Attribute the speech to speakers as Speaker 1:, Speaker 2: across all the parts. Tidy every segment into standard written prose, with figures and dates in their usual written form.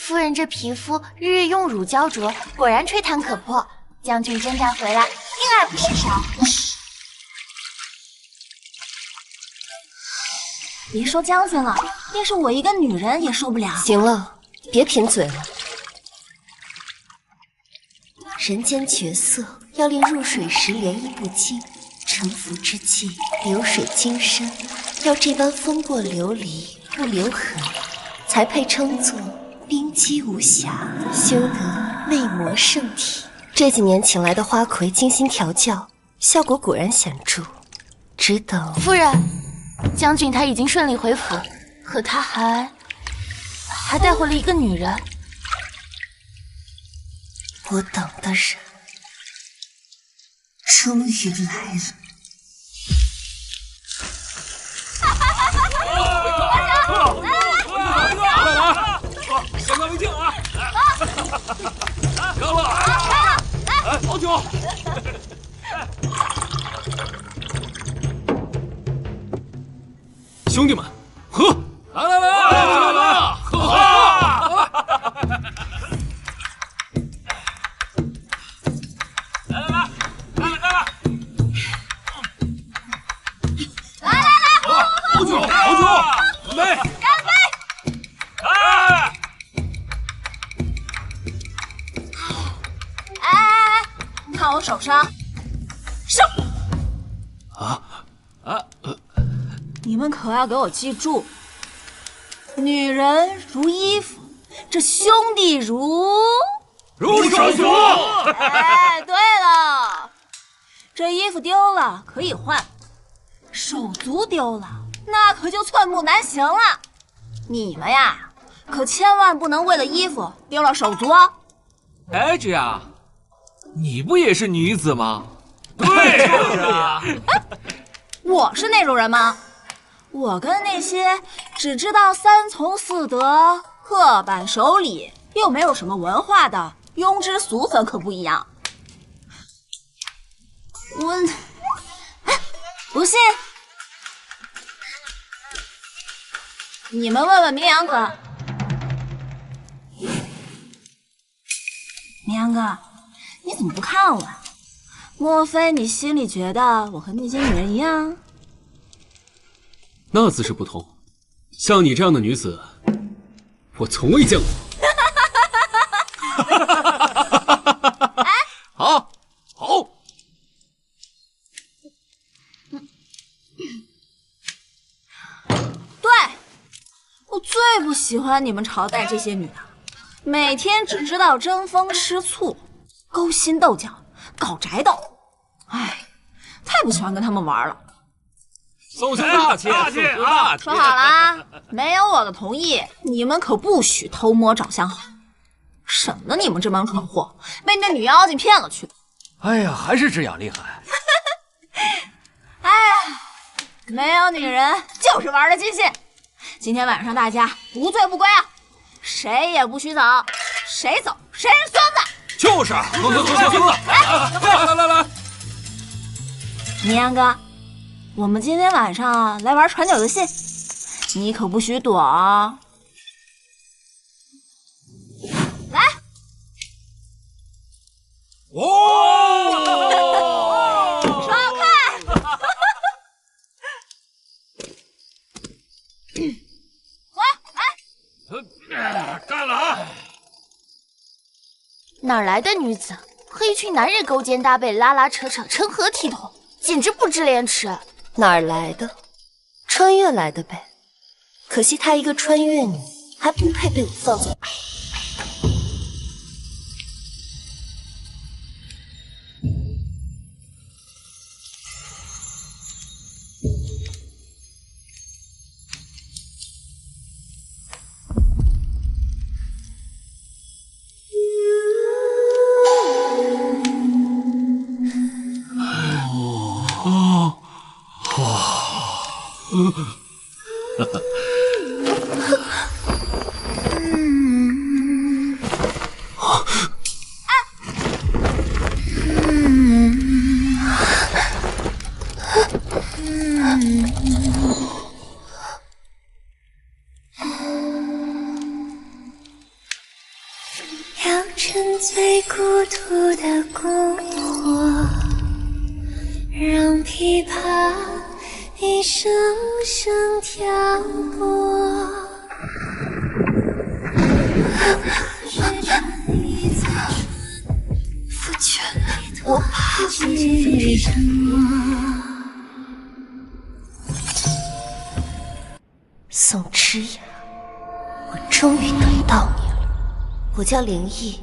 Speaker 1: 夫人这皮肤日日用乳胶着，果然吹弹可破。将军征战回来，定爱不释手。
Speaker 2: 别说将军了，便是我一个女人也受不了。
Speaker 3: 行了，别贫嘴了。人间绝色，要令入水时涟漪不惊，沉浮之际流水金身，要这般风过流离不留痕，才配称作冰肌无瑕，修得魅魔圣体。这几年请来的花魁精心调教，效果果然显著。只等
Speaker 1: 夫人，将军他已经顺利回府，可他还带回了一个女人。
Speaker 3: 我等的人终于来了。
Speaker 4: 快来！先干为敬啊！干了！好酒！兄弟们，喝！来，喝！好酒，准备！
Speaker 2: 干杯！看我手上，上！你们可要给我记住，女人如衣服，这兄弟如
Speaker 4: 手足。
Speaker 2: 哎，对了，这衣服丢了可以换，手足丢了那可就寸步难行了。你们呀，可千万不能为了衣服丢了手足哦。
Speaker 4: 哎，这样，你不也是女子吗？
Speaker 5: 对，就是啊。
Speaker 2: 我是那种人吗？我跟那些只知道三从四德、刻板守礼，又没有什么文化的庸脂俗粉可不一样。不信，你们问问明阳哥。明阳哥，你怎么不看我呀？莫非你心里觉得我和那些女人一样？
Speaker 5: 那自是不同。像你这样的女子，我从未见过。
Speaker 2: 哎，
Speaker 4: 好。
Speaker 2: 对，我最不喜欢你们朝代这些女的，每天只知道争风吃醋、勾心斗角、搞宅斗。哎，太不喜欢跟他们玩了。
Speaker 4: 宋兄大气啊！
Speaker 2: 说好了啊，没有我的同意，你们可不许偷摸找相好，省得你们这帮蠢货被那女妖精骗了去。
Speaker 4: 哎呀，还是这样厉害。
Speaker 2: 哎呀，没有女人就是玩的尽兴。今天晚上大家不醉不归啊，谁也不许走，谁走谁是孙子。
Speaker 4: 就是，走，来，
Speaker 2: 明阳哥，我们今天晚上来玩传酒游戏，你可不许躲哦。来，手快！走，来，
Speaker 4: 干了啊！
Speaker 1: 哪来的女子和一群男人勾肩搭背、拉拉扯扯、成何体统？简直不知廉耻！
Speaker 3: 哪儿来的？穿越来的呗。可惜她一个穿越女，还不配被我放在。孤独的篝火，让琵琶一声声挑拨。夫君，我怕你。宋之雅，我终于等到你了。我叫灵异，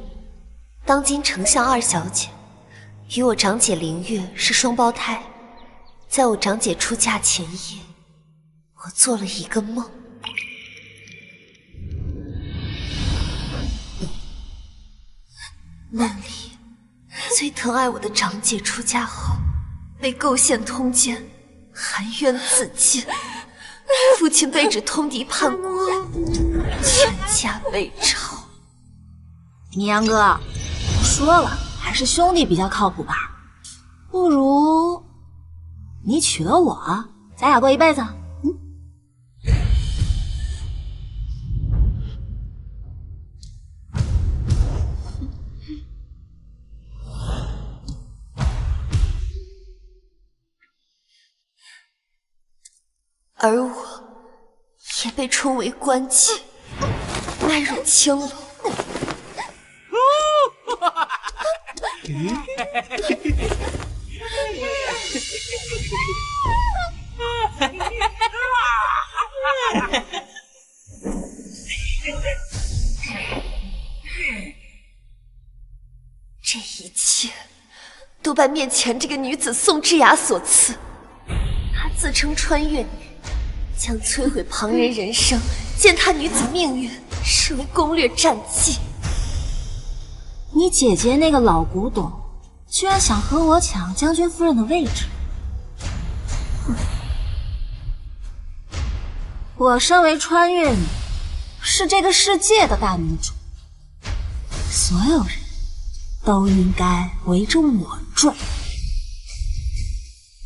Speaker 3: 当今丞相二小姐，与我长姐灵月是双胞胎。在我长姐出嫁前夜，我做了一个梦。梦里，最疼爱我的长姐出嫁后，被构陷通奸，含冤自尽。父亲被指通敌叛国，全家被抄。
Speaker 2: 绵阳哥，说了还是兄弟比较靠谱吧？不如你娶了我，咱俩过一辈子。
Speaker 3: 而我也被充为官妓，卖入青楼。这一切都拜面前这个女子宋之雅所赐。她自称穿越女，将摧毁旁人人生、践踏女子命运视为攻略战绩。
Speaker 2: 你姐姐那个老古董，居然想和我抢将军夫人的位置。我身为穿越女，是这个世界的大女主，所有人都应该围着我转。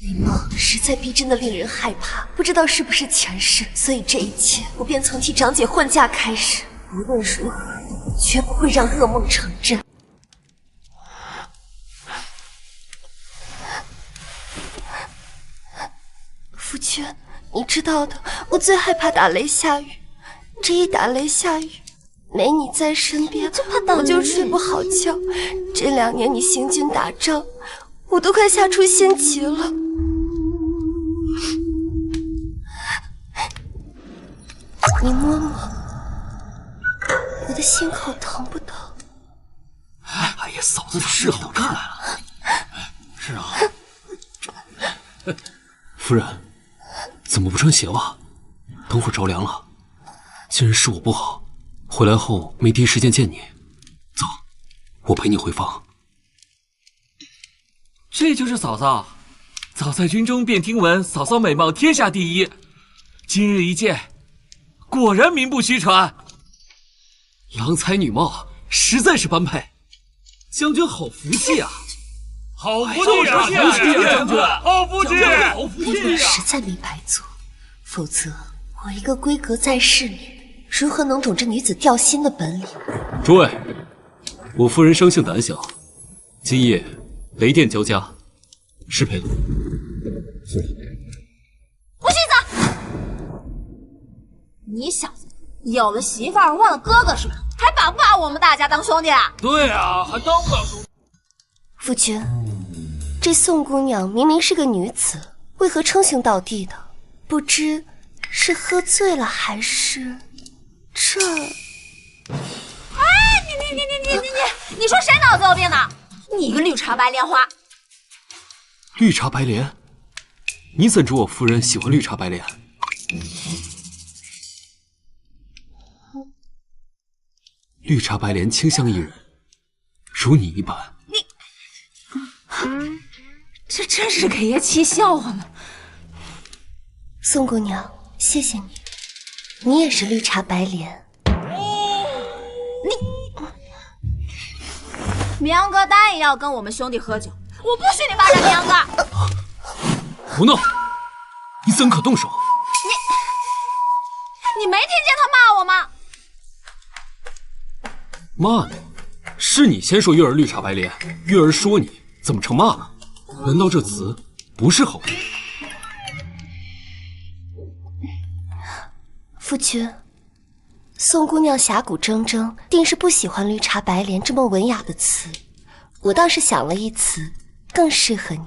Speaker 3: 你梦实在逼真的令人害怕，不知道是不是前世，所以这一切我便从替长姐换嫁开始，无论如何绝不会让噩梦成真。夫君，你知道的，我最害怕打雷下雨，这一打雷下雨，没你在身边，我就睡不好觉。这2年你行军打仗，我都快吓出心疾了。你摸摸，我的心口疼不疼？
Speaker 5: 哎呀，嫂子是好看来了。是啊。夫人，怎么不穿鞋袜？等会儿着凉了。既然是我不好，回来后没第一时间见你。走，我陪你回房。
Speaker 4: 这就是嫂嫂，早在军中便听闻嫂嫂美貌天下第一，今日一见，果然名不虚传。
Speaker 5: 郎才女貌，实在是般配，将军好福气啊！
Speaker 4: 好福气啊！将军，好福气！好福气！
Speaker 3: 我实在没白做，否则我一个闺阁在世女，如何能懂这女子调心的本领？
Speaker 5: 诸位，我夫人生性胆小，今夜雷电交加，失陪了。夫人，
Speaker 2: 胡须子，你小子有了媳妇儿忘了哥哥是吧？还把不把我们大家当兄弟啊？
Speaker 4: 对啊，还当不了兄弟。
Speaker 3: 夫君，这宋姑娘明明是个女子，为何称兄道弟的？不知是喝醉了还是这？
Speaker 2: 哎，你说谁脑子有病呢？你个绿茶白莲花！
Speaker 5: 绿茶白莲，你怎知我夫人喜欢绿茶白莲？绿茶白莲清香宜人，如你一般。
Speaker 2: 这真是给爷气笑话了。
Speaker 3: 宋姑娘，谢谢你，你也是绿茶白莲。
Speaker 2: 明阳哥答应要跟我们兄弟喝酒，我不许你霸占明阳哥！
Speaker 5: 胡闹！你怎可动手？
Speaker 2: 你没听见他骂我吗？
Speaker 5: 骂你？是你先说月儿绿茶白莲，月儿说你怎么成骂了？难道这词不是好听？
Speaker 3: 夫君，宋姑娘侠骨铮铮，定是不喜欢绿茶白莲这么文雅的词。我倒是想了一词，更适合你。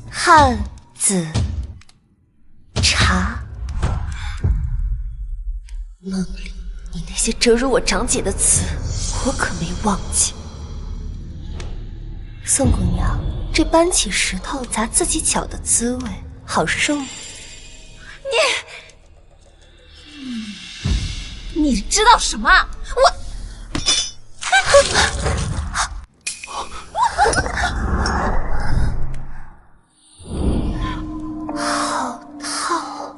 Speaker 3: 汉子茶。梦里你那些折辱我长姐的词，我可没忘记。宋姑娘，这搬起石头砸自己脚的滋味，好受吗？
Speaker 2: 你知道什么？
Speaker 3: 好烫！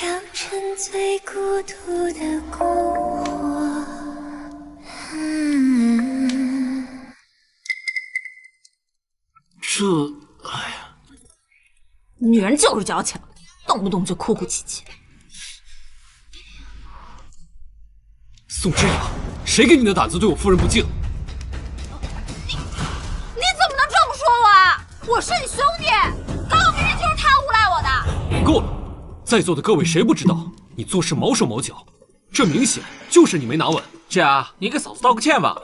Speaker 3: 良辰最孤独的篝火。
Speaker 5: 哎呀，
Speaker 2: 女人就是矫情，动不动就哭哭啼啼。
Speaker 5: 宋之雅，谁给你的胆子对我夫人不敬？
Speaker 2: 你怎么能这么说我啊？我是你兄弟，刚明明就是他诬赖我的。
Speaker 5: 够了！在座的各位谁不知道你做事毛手毛脚？这明显就是你没拿稳。
Speaker 4: 这雅，你给嫂子道个歉吧。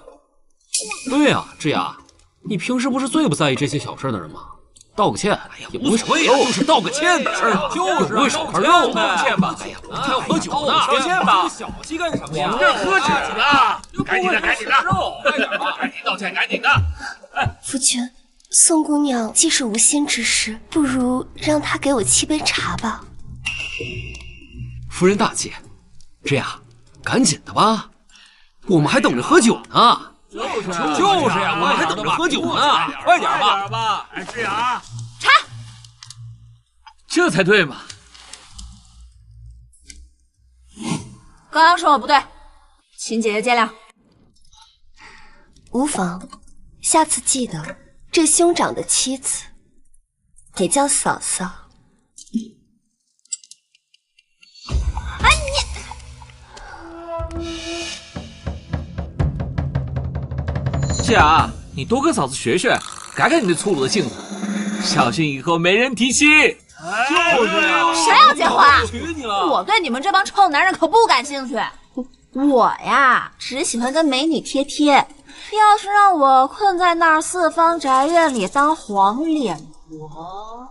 Speaker 5: 对呀，之雅，你平时不是最不在意这些小事的人吗？道个歉，哎呀，也不会少块肉，就是道个歉的事儿，就是不会少块肉。
Speaker 4: 道歉吧，
Speaker 5: 哎呀，我们还要喝酒呢，
Speaker 4: 道歉吧，
Speaker 5: 小气干什么呀？
Speaker 4: 我们这喝酒呢，
Speaker 6: 赶紧的，赶紧的，快点吧，赶紧道歉，赶紧的。
Speaker 3: 夫君，宋姑娘既是无心之失，不如让她给我沏杯茶吧。
Speaker 5: 夫人大姐，之雅，赶紧的吧，我们还等着喝酒呢。
Speaker 4: 就是
Speaker 5: 呀，我们还等着喝酒呢，快点吧！
Speaker 6: 哎，之雅，
Speaker 2: 茶，
Speaker 4: 这才对嘛。
Speaker 2: 刚刚说我不对，请姐姐见谅。
Speaker 3: 无妨，下次记得这兄长的妻子也叫嫂嫂。
Speaker 2: 哎，
Speaker 4: 这雅，你多跟嫂子学学，改改你那粗鲁的性子，小心以后没人提亲。
Speaker 6: 就是呀，
Speaker 2: 谁要结婚啊？
Speaker 6: 娶你了。
Speaker 2: 我对你们这帮臭男人可不感兴趣。我呀，只喜欢跟美女贴贴。要是让我困在那儿四方宅院里当黄脸婆，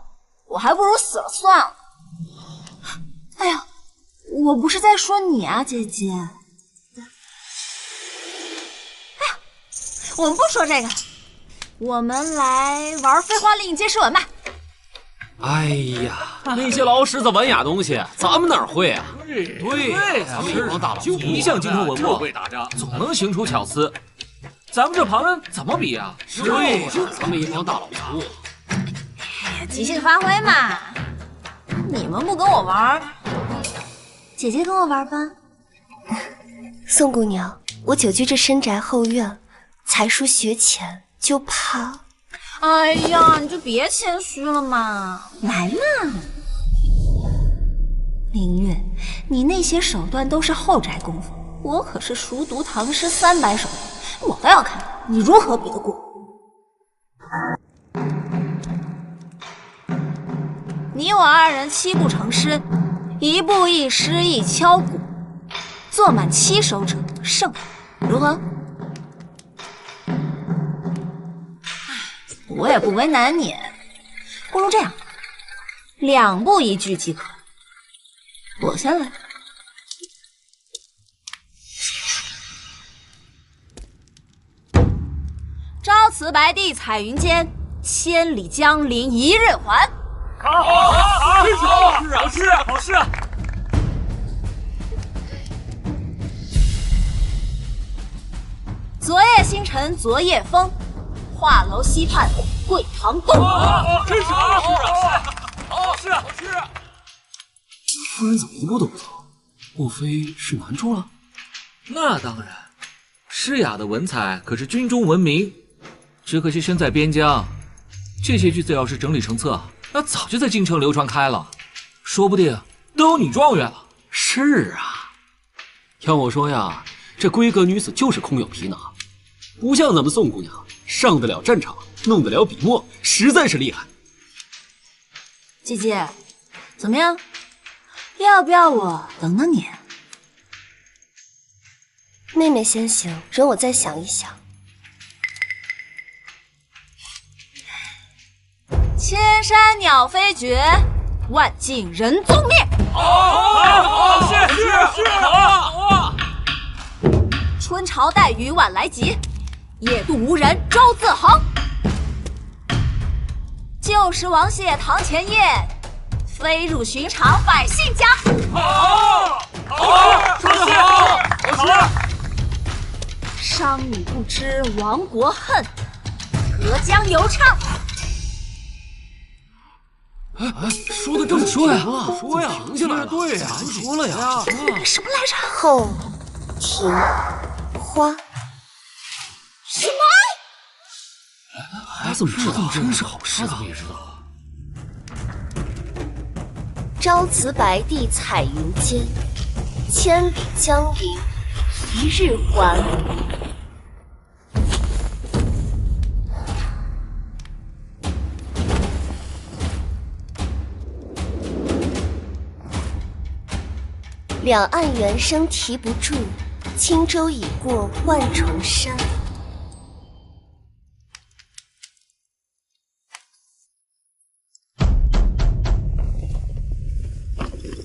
Speaker 2: 我还不如死了算了。哎呀，我不是在说你啊，姐姐。哎呀，我们不说这个，我们来玩飞花令接诗文吧。
Speaker 5: 哎呀，那些老史子文雅东西，咱们哪会啊？
Speaker 4: 对呀，
Speaker 5: 咱们一帮大佬
Speaker 4: 就一向精通文墨，
Speaker 6: 会打仗，
Speaker 4: 总能行出巧思。咱们这旁人怎么比啊？
Speaker 5: 对呀，咱们一帮大老粗。
Speaker 2: 哎呀，即兴发挥嘛。你们不跟我玩，姐姐跟我玩吧。
Speaker 3: 宋姑娘，我久居这深宅后院，才疏学浅，就怕……
Speaker 2: 哎呀，你就别谦虚了嘛，来嘛！明月，你那些手段都是后宅功夫，我可是熟读唐诗300首，我倒要看看你如何比得过。你我二人七步成诗，一步一诗一敲鼓，做满7首者胜，如何？我也不为难你，不如这样，2步1句即可。我先来。朝辞白帝彩云间，千里江陵一日还。
Speaker 6: 好事啊！
Speaker 2: 昨夜星辰昨夜风，画楼西畔桂堂东。
Speaker 6: 真是好事啊！
Speaker 5: 夫人怎么一步都不走？莫非是难住了？
Speaker 4: 那当然，诗雅的文采可是军中闻名，只可惜身在边疆。这些句子要是整理成册，那早就在京城流传开了，说不定都有女状元了。
Speaker 5: 是啊，要我说呀，这闺阁女子就是空有皮囊，不像咱们宋姑娘，上得了战场，弄得了笔墨，实在是厉害。
Speaker 2: 姐姐，怎么样？要不要我等等你？
Speaker 3: 妹妹先行，容我再想一想。
Speaker 2: 千山鸟飞绝，万径人踪灭。春潮带雨晚来急，夜渡无人舟自横。旧时王谢堂前燕，飞入寻常百姓家。商女不知亡国恨，隔江犹唱。
Speaker 5: 说的正说呀，
Speaker 4: 说呀，
Speaker 5: 停下来了，
Speaker 4: 对呀，
Speaker 5: 说了呀。
Speaker 3: 什么来着？后庭花。
Speaker 2: 什么？
Speaker 5: 他怎么知道？真是好事啊！
Speaker 4: 他怎么也知道？
Speaker 3: 朝辞白帝彩云间，千里江陵一日还。两岸猿声啼不住，轻舟已过万重山。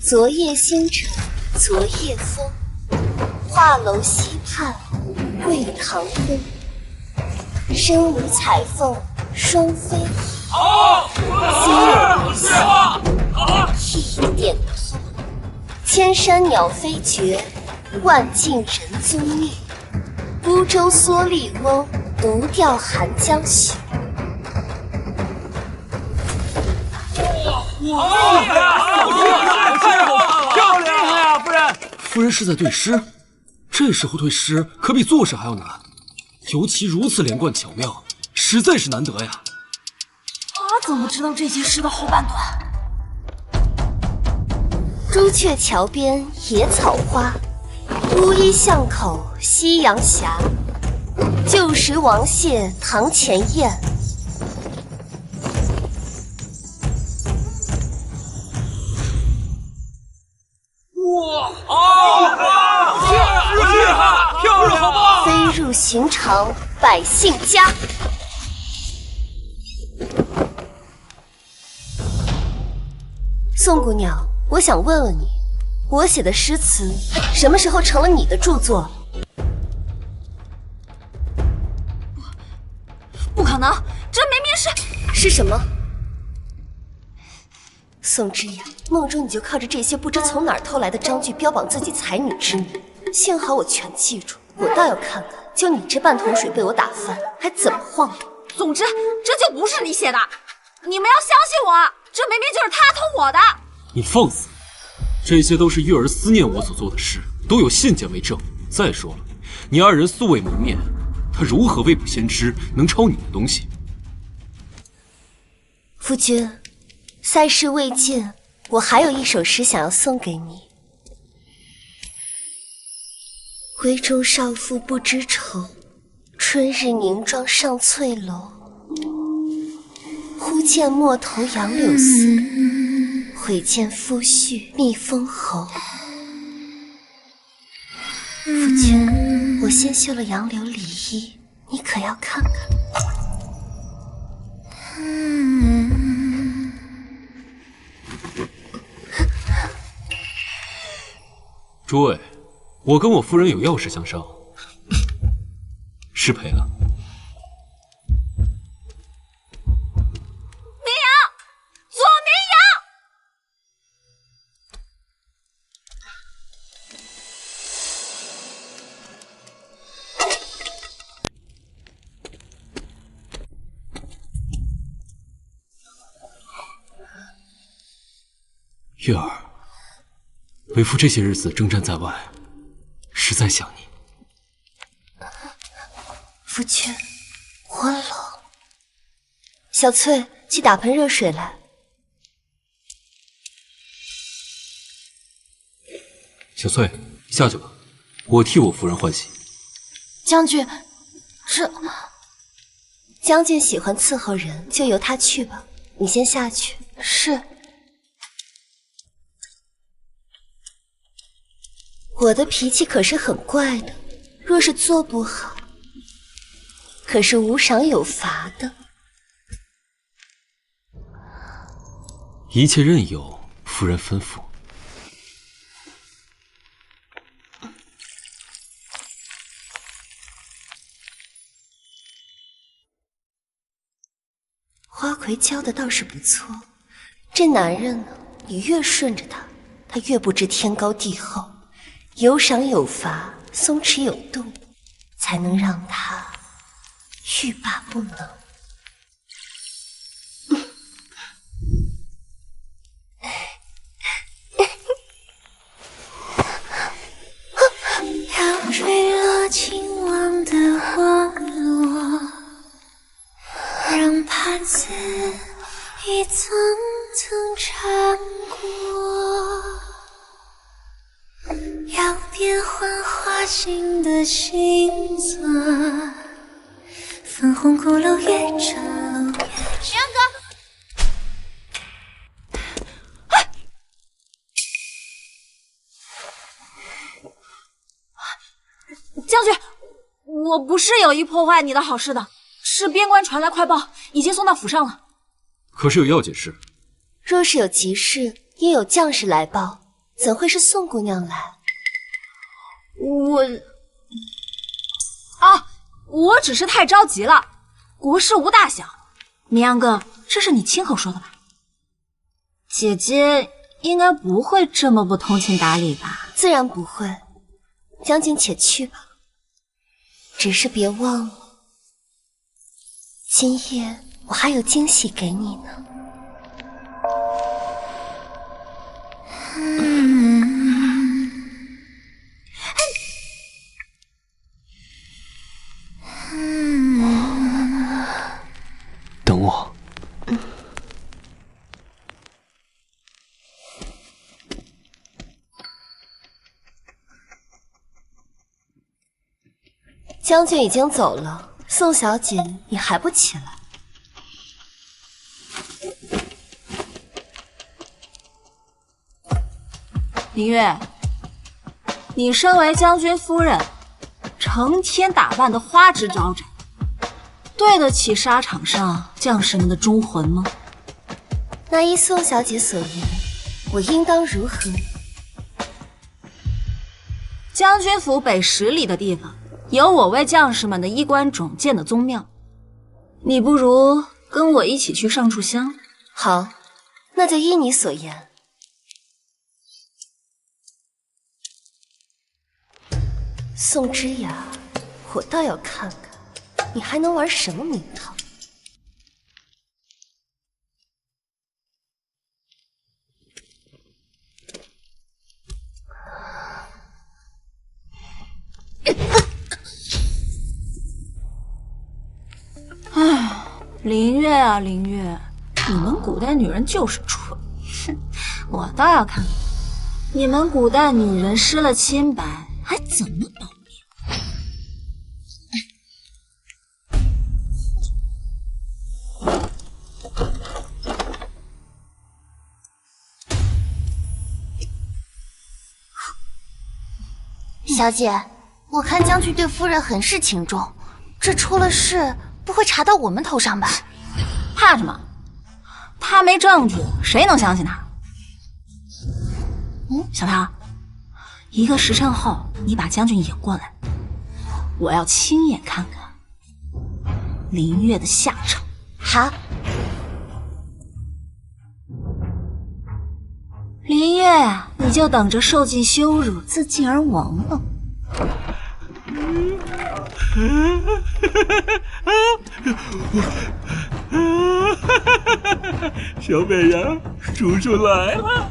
Speaker 3: 昨夜星辰昨夜风，画楼西畔桂堂灯。身无彩凤双飞翼，心有灵犀一点通。千山鸟飞绝，万径人踪灭。孤舟蓑笠翁，独钓寒江雪。
Speaker 4: 漂亮呀，夫人！
Speaker 5: 夫人是在对诗，这时候对诗可比作诗还要难，尤其如此连贯巧妙，实在是难得呀。
Speaker 2: 他怎么知道这些诗的后半段？
Speaker 3: 朱雀桥边野草花，乌衣巷口夕阳斜。旧时王谢堂前燕，
Speaker 4: 漂亮，好棒！
Speaker 3: 飞入寻常百姓家。宋姑娘，我想问问你，我写的诗词什么时候成了你的著作？
Speaker 2: 不可能，这明明
Speaker 3: 是什么？宋之雅，梦中你就靠着这些不知从哪儿偷来的章句标榜自己才女之女，幸好我全记住。我倒要看看，就你这半桶水被我打翻，还怎么晃动？
Speaker 2: 总之，这就不是你写的。你们要相信我，这明明就是他偷我的。
Speaker 5: 你放肆！这些都是月儿思念我所做的诗，都有信件为证。再说了，你二人素未谋面，他如何未卜先知能抄你的东西？
Speaker 3: 夫君，赛事未尽，我还有一首诗想要送给你。闺中少妇不知愁，春日凝妆上翠楼。忽见陌头杨柳丝，悔见夫婿觅封侯。夫君，我先绣了杨柳里衣，你可要看看？
Speaker 5: 诸位，我跟我夫人有要事相商，失陪了。
Speaker 2: 明阳，左明
Speaker 5: 月儿，为夫这些日子征战在外，实在想你。
Speaker 3: 去，我冷。小翠，去打盆热水来。
Speaker 5: 小翠，下去吧，我替我夫人换洗。
Speaker 1: 将军，这
Speaker 3: 将军喜欢伺候人，就由他去吧。你先下去。
Speaker 1: 是。
Speaker 3: 我的脾气可是很怪的，若是做不好，可是无赏有罚的。
Speaker 5: 一切任由夫人吩咐。
Speaker 3: 花魁教的倒是不错，这男人呢，你越顺着他，他越不知天高地厚。有赏有罚，松弛有度，才能让他欲罢不能。
Speaker 7: 要坠落情网的网络，让帕子一层层缠过。要变幻花心的星座，粉红骷髅越沉入。
Speaker 2: 玄哥，将军，我不是有意破坏你的好事的，是边关传来快报，已经送到府上了。
Speaker 5: 可是有要紧事。
Speaker 3: 若是有急事，应有将士来报，怎会是宋姑娘来？
Speaker 2: 我只是太着急了。国事无大小，明阳哥，这是你亲口说的吧？姐姐应该不会这么不通情达理吧？
Speaker 3: 自然不会，将军且去吧。只是别忘了，今夜我还有惊喜给你呢。
Speaker 5: 等我。
Speaker 3: 将军已经走了，宋小姐，你还不起来？
Speaker 2: 林月，你身为将军夫人，成天打扮得花枝招展，对得起沙场上将士们的忠魂吗？
Speaker 3: 那依宋小姐所言，我应当如何？
Speaker 2: 将军府北10里的地方，有我为将士们的衣冠冢建的宗庙，你不如跟我一起去上炷香。
Speaker 3: 好，那就依你所言。宋之雅，我倒要看看你还能玩什么名堂。
Speaker 2: 林月啊林月，你们古代女人就是蠢，哼！我倒要看看你们古代女人失了清白还怎么保命。
Speaker 1: 小姐，我看将军对夫人很是情重，这出了事不会查到我们头上吧？
Speaker 2: 怕什么？他没证据，谁能相信他？小唐，1个时辰后，你把将军引过来，我要亲眼看看林月的下场。
Speaker 3: 好，
Speaker 2: 林月，你就等着受尽羞辱，自尽而亡吧。
Speaker 6: 小美人，叔叔来了。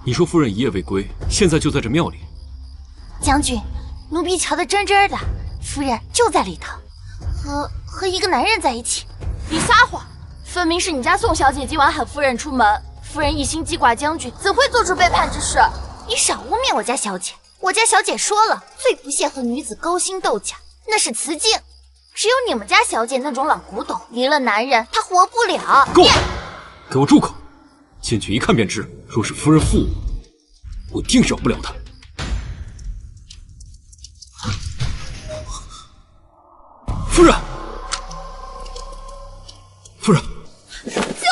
Speaker 5: 你说夫人一夜未归，现在就在这庙里。
Speaker 1: 将军，奴婢瞧得真真的，夫人就在里头，和一个男人在一起。
Speaker 2: 你撒谎！
Speaker 1: 分明是你家宋小姐今晚喊夫人出门，夫人一心记挂将军，怎会做出背叛之事？你少污蔑我家小姐！我家小姐说了，最不屑和女子勾心斗角，那是雌竞。只有你们家小姐那种老古董，离了男人她活不了。
Speaker 5: 够了，给我住口！进去一看便知，若是夫人负我，我定饶不了她。夫人，夫人，
Speaker 1: 救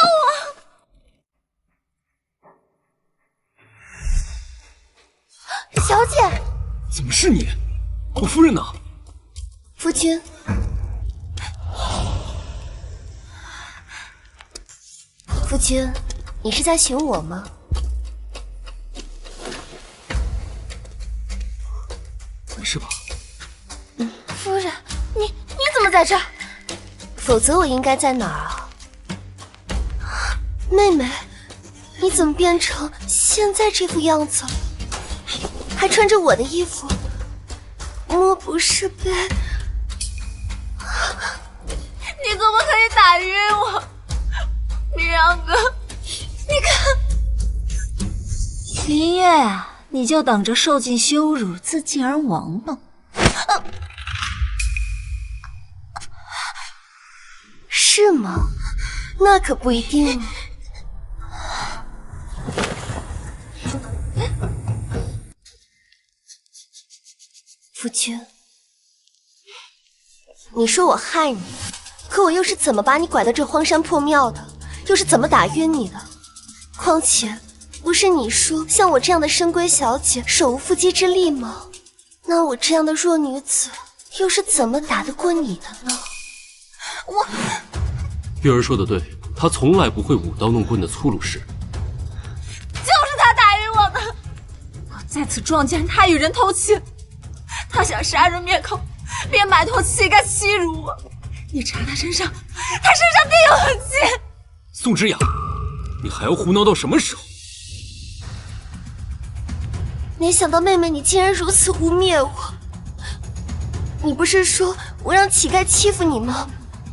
Speaker 1: 我！小姐，
Speaker 5: 怎么是你？我夫人呢？
Speaker 3: 夫君，夫君，你是在寻我吗？
Speaker 5: 没事吧？
Speaker 1: 夫人，你怎么在这儿？
Speaker 3: 否则我应该在哪儿啊？妹妹，你怎么变成现在这副样子？还穿着我的衣服，莫不是被……
Speaker 2: 你可不可以打晕我？明阳哥，你看，林月啊，你就等着受尽羞辱，自尽而亡吧。
Speaker 3: 是吗？那可不一定。夫君，你说我害你，可我又是怎么把你拐到这荒山破庙的？又是怎么打晕你的？况且，不是你说像我这样的深闺小姐手无缚鸡之力吗？那我这样的弱女子又是怎么打得过你的呢？
Speaker 5: 月儿说的对，他从来不会舞刀弄棍的粗鲁事。
Speaker 2: 就是他打晕我的，我在此撞见他与人偷情，他想杀人灭口，便买通乞丐欺辱我。你查他身上，他身上定有痕迹。
Speaker 5: 宋之雅，你还要胡闹到什么时候？
Speaker 3: 没想到妹妹你竟然如此污蔑我！你不是说我让乞丐欺负你吗？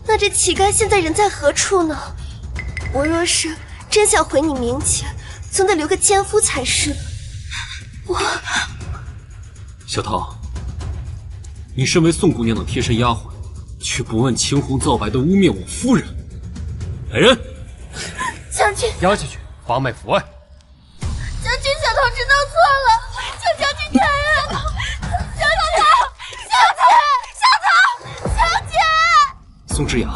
Speaker 3: 那这乞丐现在人在何处呢？我若是真想毁你名节，总得留个奸夫才是。
Speaker 5: 小桃，你身为宋姑娘的贴身丫鬟，却不问青红皂白的污蔑我夫人，来人！
Speaker 1: 将军，
Speaker 6: 押下去，发卖府外。
Speaker 1: 将军，小桃知道错了，求将军开恩！小桃，小姐！
Speaker 5: 宋之雅，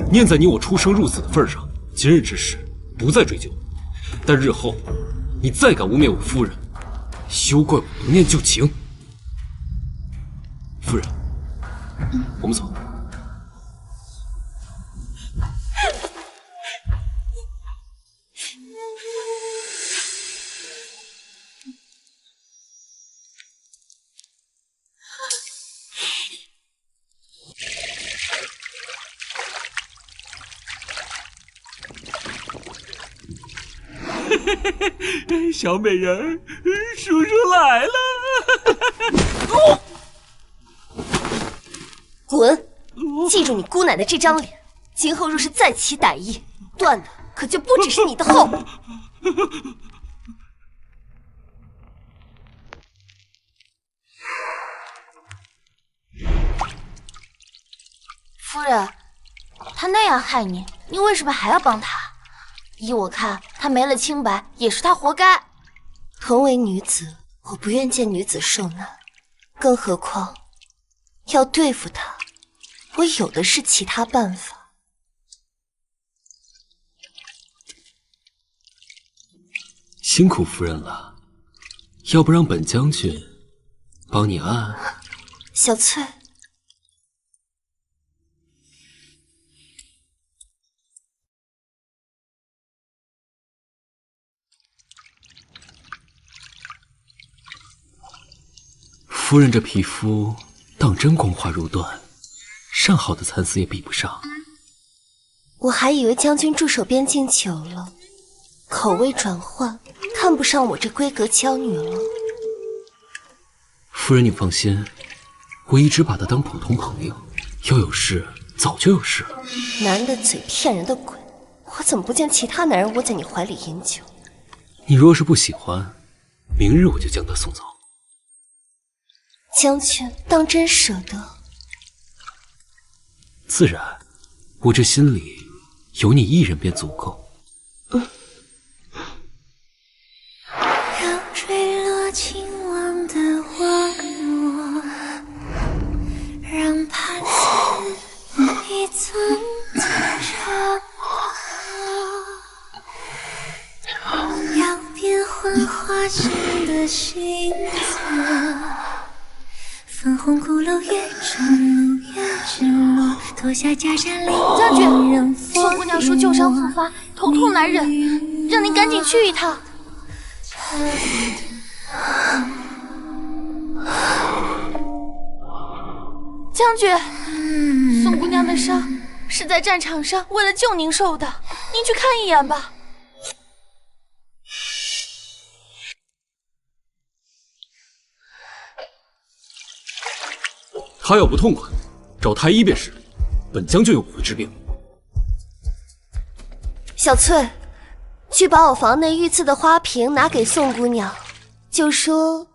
Speaker 5: 念在你我出生入死的份上，今日之事不再追究。但日后你再敢污蔑我夫人，休怪我不念旧情。夫人，我们走。
Speaker 4: 小美人，叔叔来了！
Speaker 3: 滚！记住你姑奶奶这张脸，今后若是再起歹意，断的可就不只是你的后。
Speaker 1: 夫人，他那样害你，你为什么还要帮他？依我看，他没了清白，也是他活该。
Speaker 3: 同为女子，我不愿见女子受难，更何况要对付她，我有的是其他办法。
Speaker 5: 辛苦夫人了，要不让本将军帮你按？
Speaker 3: 小翠，
Speaker 5: 夫人这皮肤当真光滑如缎，上好的蚕丝也比不上。
Speaker 3: 我还以为将军驻守边境久了，口味转换，看看不上我这闺阁娇女了。
Speaker 5: 夫人，你放心，我一直把她当普通朋友，要有事早就有事了。
Speaker 3: 男的嘴骗人的鬼，我怎么不见其他男人窝在你怀里饮酒？
Speaker 5: 你若是不喜欢，明日我就将她送走。
Speaker 3: 将军当真舍得？
Speaker 5: 自然，我这心里有你一人便足够。
Speaker 7: 让坠落情网的网络，让盘丝一寸寸折磨，要变幻花心的心色。粉红骷髅越沉入越直落，脱下袈裟
Speaker 1: 将军，
Speaker 7: 令
Speaker 1: 宋姑娘说旧伤复发，头痛难忍，让您赶紧去一趟。将军，宋姑娘的伤是在战场上为了救您受的，您去看一眼吧。
Speaker 5: 他要不痛快，找太医便是。本将军又不会治病。
Speaker 3: 小翠，去把我房内御赐的花瓶拿给宋姑娘，就说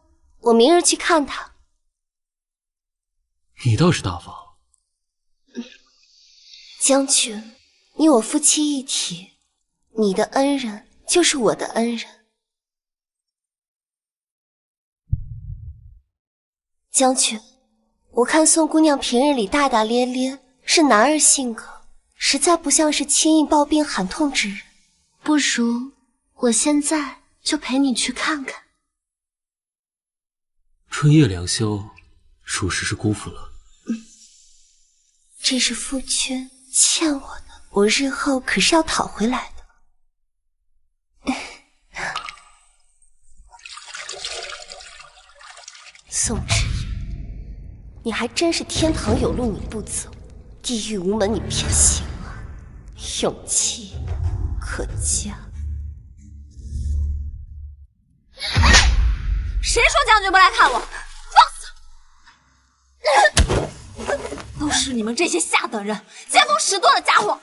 Speaker 3: 我明日去看她。
Speaker 5: 你倒是大方。
Speaker 3: 将军，你我夫妻一体，你的恩人就是我的恩人。将军，我看宋姑娘平日里大大咧咧，是男儿性格，实在不像是轻易抱病喊痛之人。不如我现在就陪你去看看。
Speaker 5: 春夜良宵，属实是辜负了。
Speaker 3: 这是夫君欠我的，我日后可是要讨回来的。宋之言，你还真是天堂有路你不走，地狱无门你偏行啊！勇气可嘉。
Speaker 2: 谁说将军不来看我？放肆！都是你们这些下等人，见风使舵的家伙！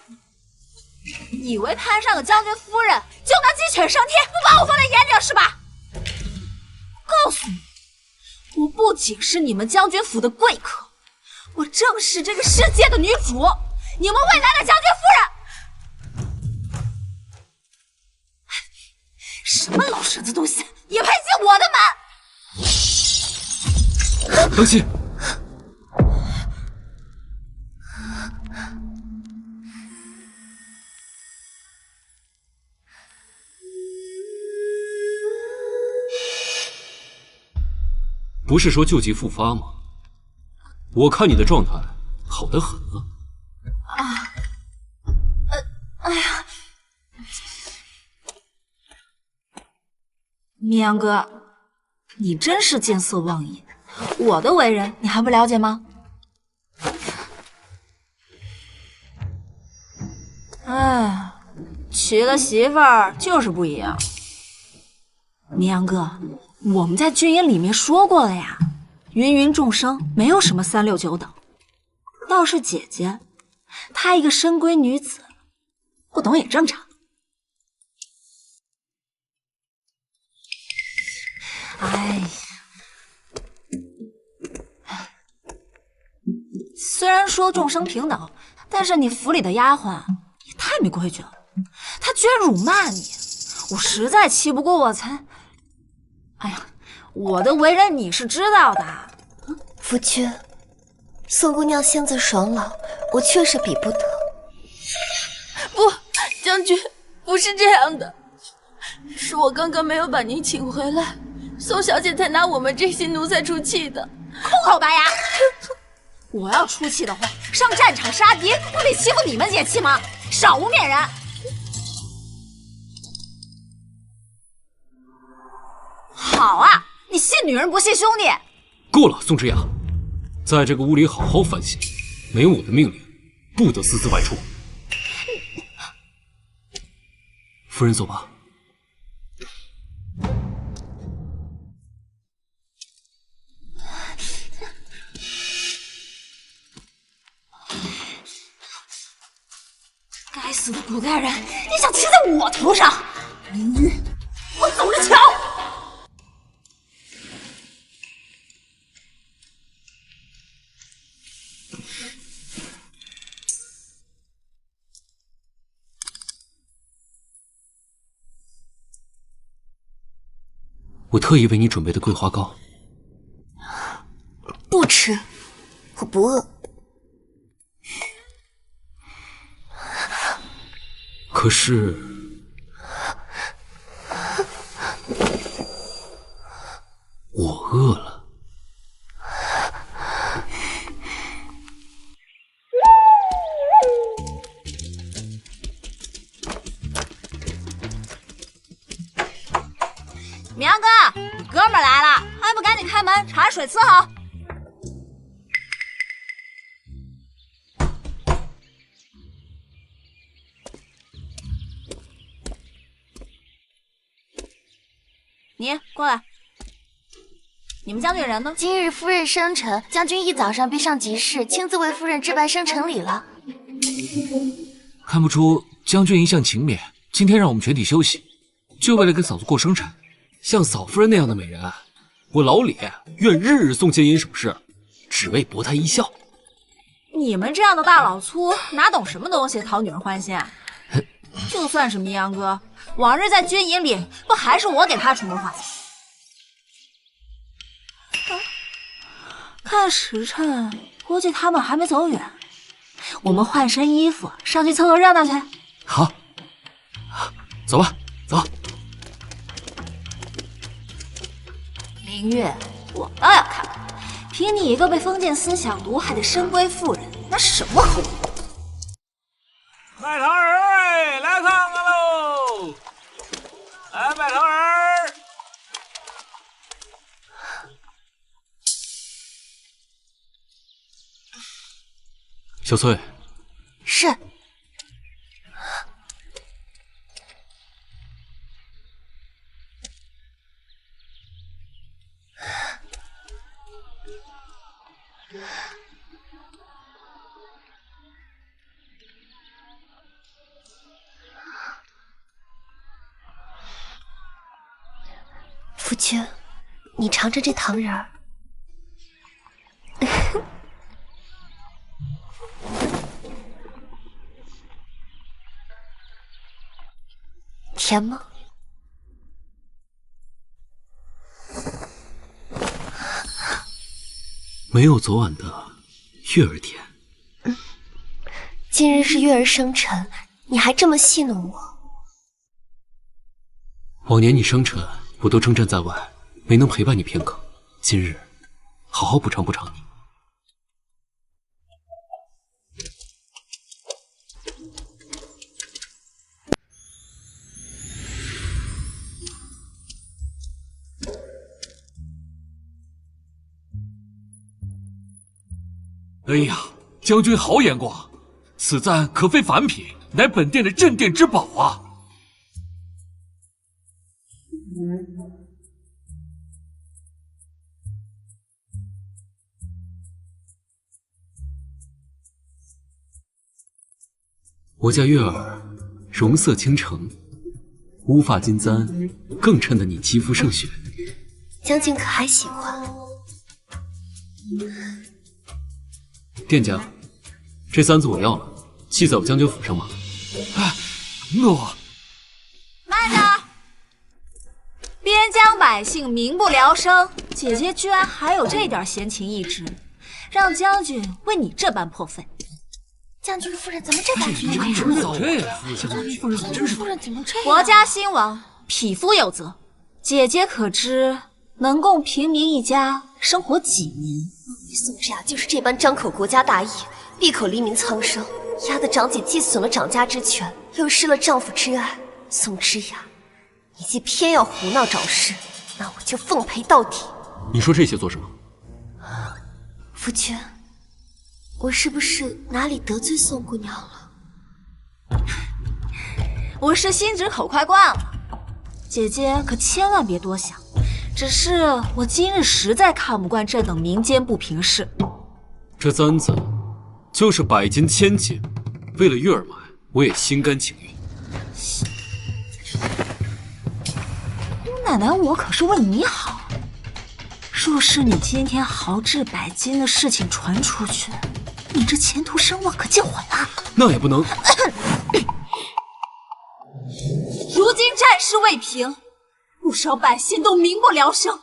Speaker 2: 以为攀上个将军夫人就能鸡犬升天，不把我放在眼里了是吧？告诉你，我不仅是你们将军府的贵客，我正是这个世界的女主，你们未来的将军夫人！什么老蛇子东西，也配进我的门？
Speaker 5: 当心！不是说旧疾复发吗？我看你的状态好得很啊。
Speaker 2: 哎呀，绵阳哥，你真是见色忘义。我的为人你还不了解吗？哎，娶了媳妇儿就是不一样。绵阳哥，我们在军营里面说过了呀，芸芸众生没有什么3、6、9等，倒是姐姐，她一个深闺女子，不懂也正常。哎呀，虽然说众生平等，但是你府里的丫鬟也太没规矩了，她居然辱骂你，我实在气不过我才……哎呀，我的为人你是知道的。
Speaker 3: 夫君，宋姑娘性子爽朗，我确实比不得。
Speaker 1: 不，将军，不是这样的，是我刚刚没有把您请回来，宋小姐才拿我们这些奴才出气的。
Speaker 2: 空口白牙！我要出气的话，上战场杀敌，不得欺负你们这些气吗？少无面人！好啊，你信女人不信兄弟。
Speaker 5: 够了，宋之雅，在这个屋里好好反省，没有我的命令，不得私自外出。夫人，走吧。
Speaker 2: 死的古代人，你想骑在我头上？林玉，我走着瞧！
Speaker 5: 我特意为你准备的桂花糕。
Speaker 3: 不吃，我不饿。
Speaker 5: 可是，我饿了。
Speaker 2: 明阳哥，哥们儿来了，还不赶紧开门，茶水伺候。你过来。你们将军人呢？
Speaker 1: 今日夫人生辰，将军一早上便上集市，亲自为夫人置办生辰礼了。
Speaker 4: 看不出将军一向勤勉，今天让我们全体休息，就为了给嫂子过生辰。
Speaker 5: 像嫂夫人那样的美人，我老李愿日日送金银首饰，只为博她一笑。
Speaker 2: 你们这样的大老粗哪懂什么东西讨女人欢心啊？就算是明阳哥，往日在军营里不还是我给他出谋划策？看时辰，估计他们还没走远。我们换身衣服上去凑凑热闹去。
Speaker 5: 好，走吧，走。
Speaker 2: 林月，我倒要看看，凭你一个被封建思想毒害的深闺妇人，那是什么后果？
Speaker 6: 卖糖人儿，来看看喽！来卖糖人儿。
Speaker 5: 小翠，
Speaker 1: 是。
Speaker 3: 夫君，你尝尝这糖人儿。甜吗？
Speaker 5: 没有昨晚的月儿甜。
Speaker 3: 今日是月儿生辰，你还这么戏弄我。
Speaker 5: 往年你生辰，我都征战在外，没能陪伴你片刻。今日，好好补偿补偿你。
Speaker 4: 哎呀，将军好眼光，此簪可非凡品，乃本殿的镇店之宝啊！
Speaker 5: 我家月儿容色倾城，乌发金簪更衬得你肌肤胜雪。
Speaker 3: 将军可还喜欢？
Speaker 5: 店家，这簪子我要了，系在我将军府上吗？
Speaker 4: 哎，诺。
Speaker 2: 慢着！边疆百姓民不聊生，姐姐居然还有这点闲情逸致，让将军为你这般破费。
Speaker 1: 将军夫人怎么这般
Speaker 4: 怎么这样？将军夫人真是……
Speaker 1: 夫人怎么这样？
Speaker 2: 国家兴亡，匹夫有责。姐姐可知能供平民一家生活几年？
Speaker 3: 宋之雅就是这般张口国家大义，闭口黎民苍生，压得长姐既损了长家之权，又失了丈夫之爱。宋之雅，你既偏要胡闹找事，那我就奉陪到底。
Speaker 5: 你说这些做什么？
Speaker 3: 夫君，我是不是哪里得罪宋姑娘了？
Speaker 2: 我是心直口快惯了，姐姐可千万别多想。只是我今日实在看不惯这等民间不平事。
Speaker 5: 这簪子就是百金千金，为了月儿买，我也心甘情愿。
Speaker 2: 姑奶奶，我可是为你好。若是你今天豪掷百金的事情传出去，你这前途声望可就毁了。
Speaker 5: 那也不能。
Speaker 2: 如今战事未平，不少百姓都民不聊生。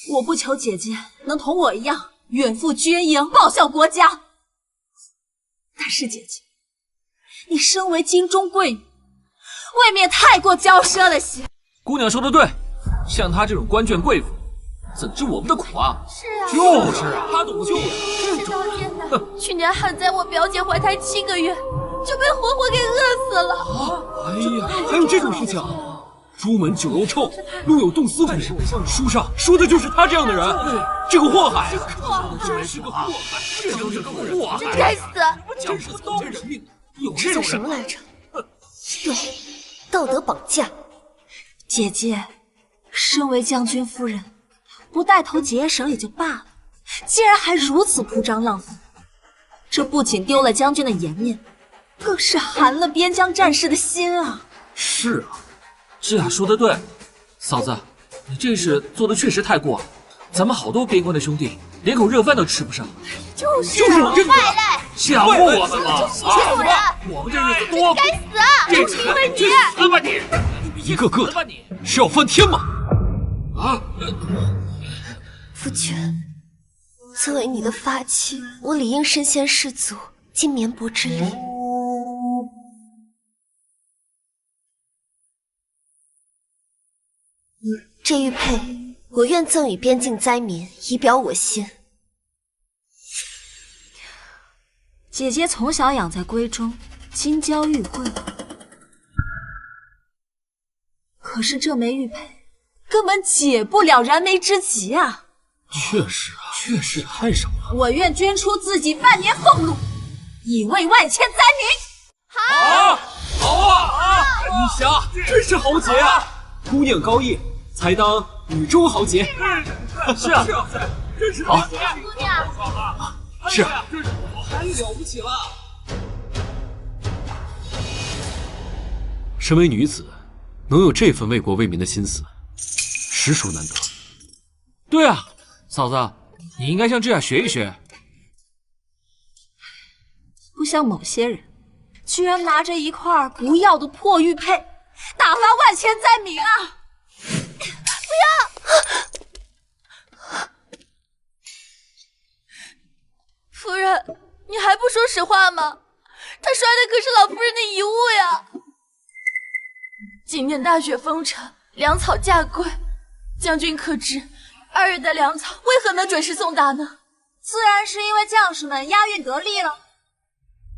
Speaker 2: 我不求姐姐能同我一样远赴军营报效国家，但是姐姐，你身为京中贵女，未免太过骄奢了些。
Speaker 4: 姑娘说的对，像她这种官眷贵妇，怎知我们的苦啊？
Speaker 1: 是啊，
Speaker 4: 就是啊，她懂就
Speaker 1: 是当天的。去年旱灾，我表姐怀胎7个月，就被活活给饿死了。
Speaker 5: 哎呀，还有这种事情啊！朱门酒肉臭，路有冻死骨。书上说的就是他这样的人，这个祸害，
Speaker 4: 真是个祸害，这就是个祸害，
Speaker 1: 该死！
Speaker 4: 讲不刀人命，有
Speaker 3: 这叫什么来着？对，道德绑架。
Speaker 2: 姐姐，身为将军夫人，不带头节省也就罢了，竟然还如此铺张浪费，这不仅丢了将军的颜面，更是寒了边疆战士的心啊！
Speaker 5: 是啊。
Speaker 4: 这雅说的对，嫂子，你这事做的确实太过了。咱们好多边关的兄弟连口热饭都吃不上。
Speaker 1: 就是
Speaker 4: 我这个
Speaker 1: 败类，
Speaker 4: 吓唬我们了！
Speaker 1: 主人，
Speaker 4: 我们这日子多苦，
Speaker 1: 该死啊！就是因为你，
Speaker 4: 死吧你！
Speaker 5: 一个个的是要翻天吗？
Speaker 4: 啊！
Speaker 3: 夫君，作为你的发妻，我理应身先士卒，尽绵薄之力。这玉佩，我愿赠与边境灾民，以表我心。
Speaker 2: 姐姐从小养在闺中，金娇玉贵，可是这枚玉佩根本解不了燃眉之急啊！
Speaker 5: 确实啊，确实太少了。
Speaker 2: 我愿捐出自己半年俸禄，以慰万千灾民。
Speaker 5: 好啊！玉霞真是豪杰啊！姑娘高义，才当女中豪杰。
Speaker 4: 是啊，
Speaker 5: 真是好。
Speaker 1: 姑娘，
Speaker 5: 是啊，
Speaker 4: 太了不起了。
Speaker 5: 身为女子，能有这份为国为民的心思，实属难得。
Speaker 4: 对啊，嫂子，你应该向这雅学一学。
Speaker 2: 不像某些人，居然拿着一块不要的破玉佩，打发万千灾民啊！
Speaker 1: 夫人，你还不说实话吗？他摔的可是老夫人的遗物呀！今年大雪封城，粮草价贵，将军可知2月的粮草为何能准时送达呢？
Speaker 2: 自然是因为将士们押运得力了。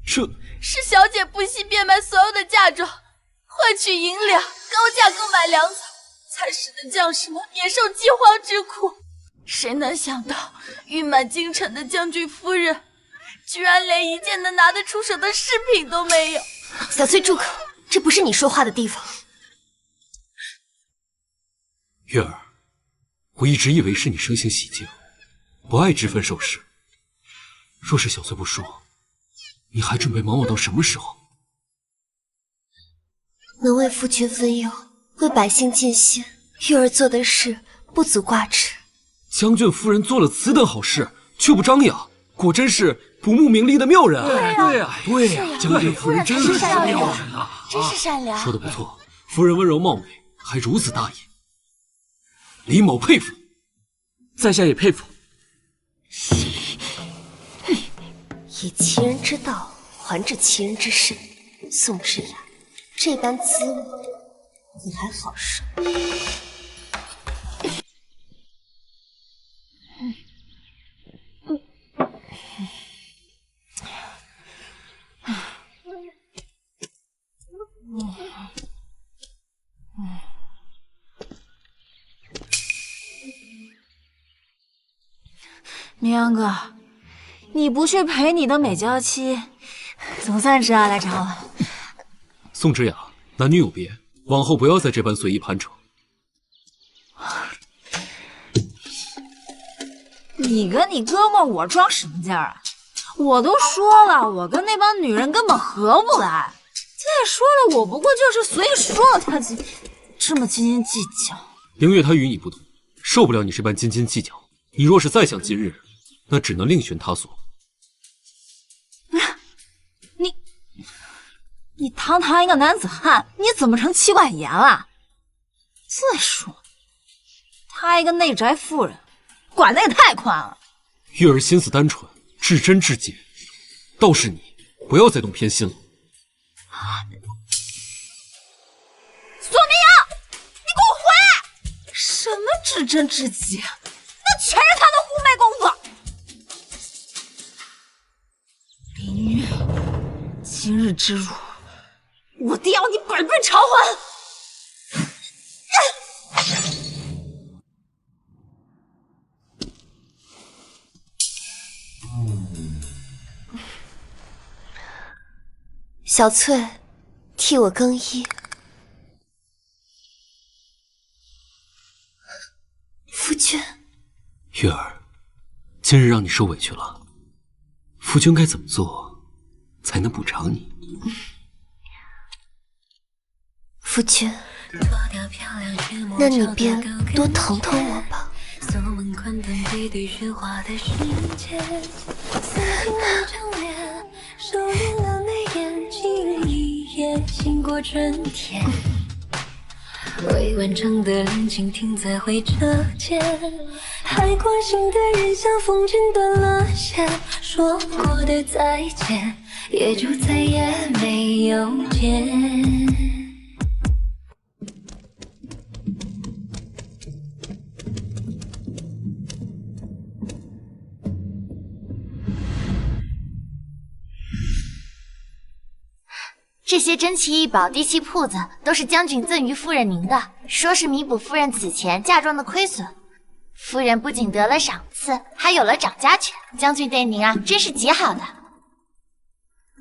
Speaker 1: 是小姐不惜变卖所有的嫁妆，换取银两，高价购买粮草，才使得将士们免受饥荒之苦。谁能想到，誉满京城的将军夫人，居然连一件能拿得出手的饰品都没有。
Speaker 3: 小翠，住口！这不是你说话的地方。
Speaker 5: 月儿，我一直以为是你生性喜静，不爱知分守时。若是小翠不说，你还准备忙我到什么时候？
Speaker 3: 能为夫君分忧，为百姓尽心，玉儿做的事不足挂齿。
Speaker 5: 将军夫人做了此等好事，却不张扬，果真是不慕名利的妙人啊！对呀，将军夫人真是妙人啊！
Speaker 1: 真是善良。
Speaker 5: 说的不错，夫人温柔貌美，还如此大义，李某佩服。
Speaker 4: 在下也佩服。
Speaker 3: 以其人之道还治其人之身，宋之雅，这般滋味你还好受？
Speaker 2: 明阳哥，你不去陪你的美娇妻，总算知道来找我。
Speaker 5: 宋之雅，男女有别，往后不要再这般随意攀扯。
Speaker 2: 你跟你哥们我装什么劲儿啊？我都说了，我跟那帮女人根本合不来。再说了，我不过就是随意说了他几，这么斤斤计较。
Speaker 5: 凌月他与你不同，受不了你这般斤斤计较。你若是再想今日，那只能另寻他所。
Speaker 2: 你堂堂一个男子汉，你怎么成妻管严了？再说，她一个内宅妇人，管得也太宽了。
Speaker 5: 月儿心思单纯，至真至洁，倒是你不要再动偏心了。
Speaker 2: 索明阳，你给我回！什么至真至洁？那全是他的狐媚功夫。林月，今日之辱，我定要你百倍偿还！
Speaker 3: 小翠，替我更衣。夫君，
Speaker 5: 月儿，今日让你受委屈了，夫君该怎么做才能补偿你？
Speaker 3: 夫君，那你便多疼疼我吧。
Speaker 7: 经过春天，未完成的恋情停在回车间，还关心的人像风筝断了线，说过的再见也就再也没有见。
Speaker 1: 这些珍奇异宝、滴器铺子都是将军赠予夫人您的，说是弥补夫人此前嫁妆的亏损。夫人不仅得了赏赐，还有了掌家权。将军对您啊，真是极好的。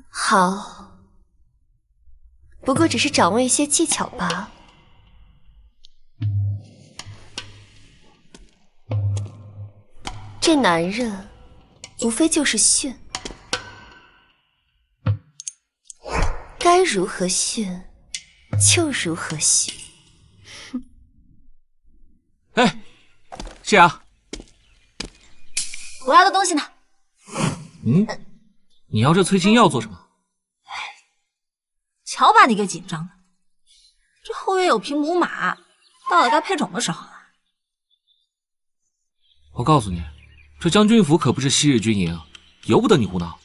Speaker 3: 好，不过只是掌握一些技巧罢了。这男人无非就是训。该如何训，就如何训。
Speaker 4: 哎，是啊，
Speaker 2: 我要的东西呢？
Speaker 4: 你要这催情药做什么？
Speaker 2: 瞧把你给紧张的，这后院有匹母马，到了该配种的时候了。
Speaker 4: 我告诉你，这将军府可不是昔日军营，由不得你胡闹。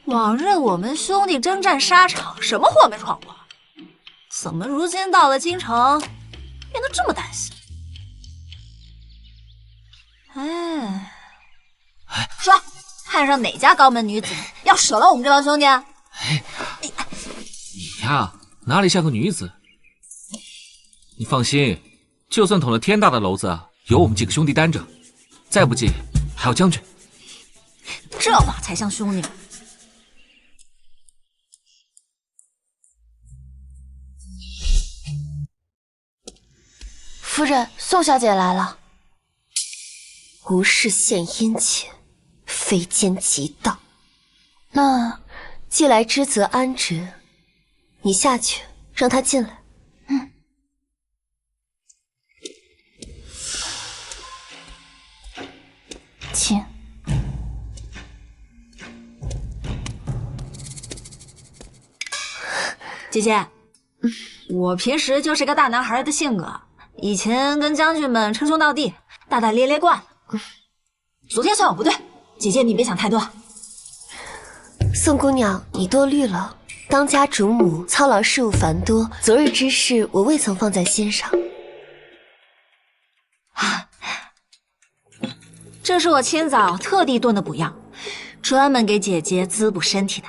Speaker 2: 往日我们兄弟征战沙场，什么祸没闯过？怎么如今到了京城，变得这么担心？说，看上哪家高门女子，要舍了我们这帮兄弟？
Speaker 4: 你呀，哪里像个女子？你放心，就算捅了天大的篓子，有我们几个兄弟担着。再不济，还有将军。
Speaker 2: 这话才像兄弟。
Speaker 1: 夫人，宋小姐来了。
Speaker 3: 无事献殷勤，非奸即盗。
Speaker 1: 那
Speaker 3: 既来之则安之，你下去让他进来。
Speaker 1: 请。
Speaker 2: 姐姐，我平时就是个大男孩的性格，以前跟将军们称兄道弟，大大咧咧惯了。昨天算我不对，姐姐你别想太多。
Speaker 3: 宋姑娘，你多虑了。当家主母操劳事务繁多，昨日之事我未曾放在心上。
Speaker 2: 这是我清早特地炖的补药，专门给姐姐滋补身体的。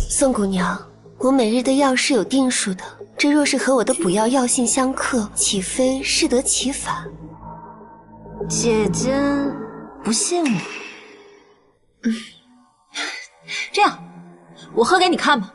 Speaker 3: 宋姑娘，我每日的药是有定数的，这若是和我的补药药性相克，岂非适得其反？
Speaker 2: 姐姐不信我？这样，我喝给你看吧。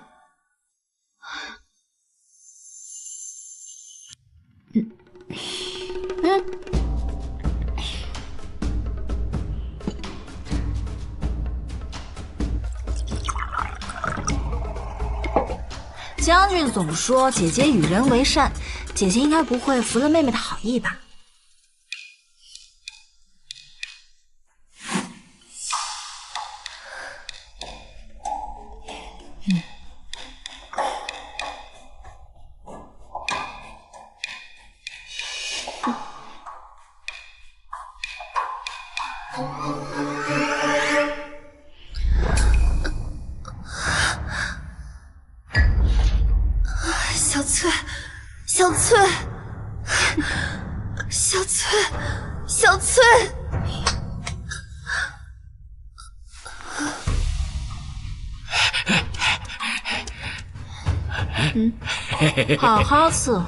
Speaker 2: 将军总说姐姐与人为善，姐姐应该不会服了妹妹的好意吧？
Speaker 3: 小翠，小翠，小翠，小翠。
Speaker 2: 好好伺候。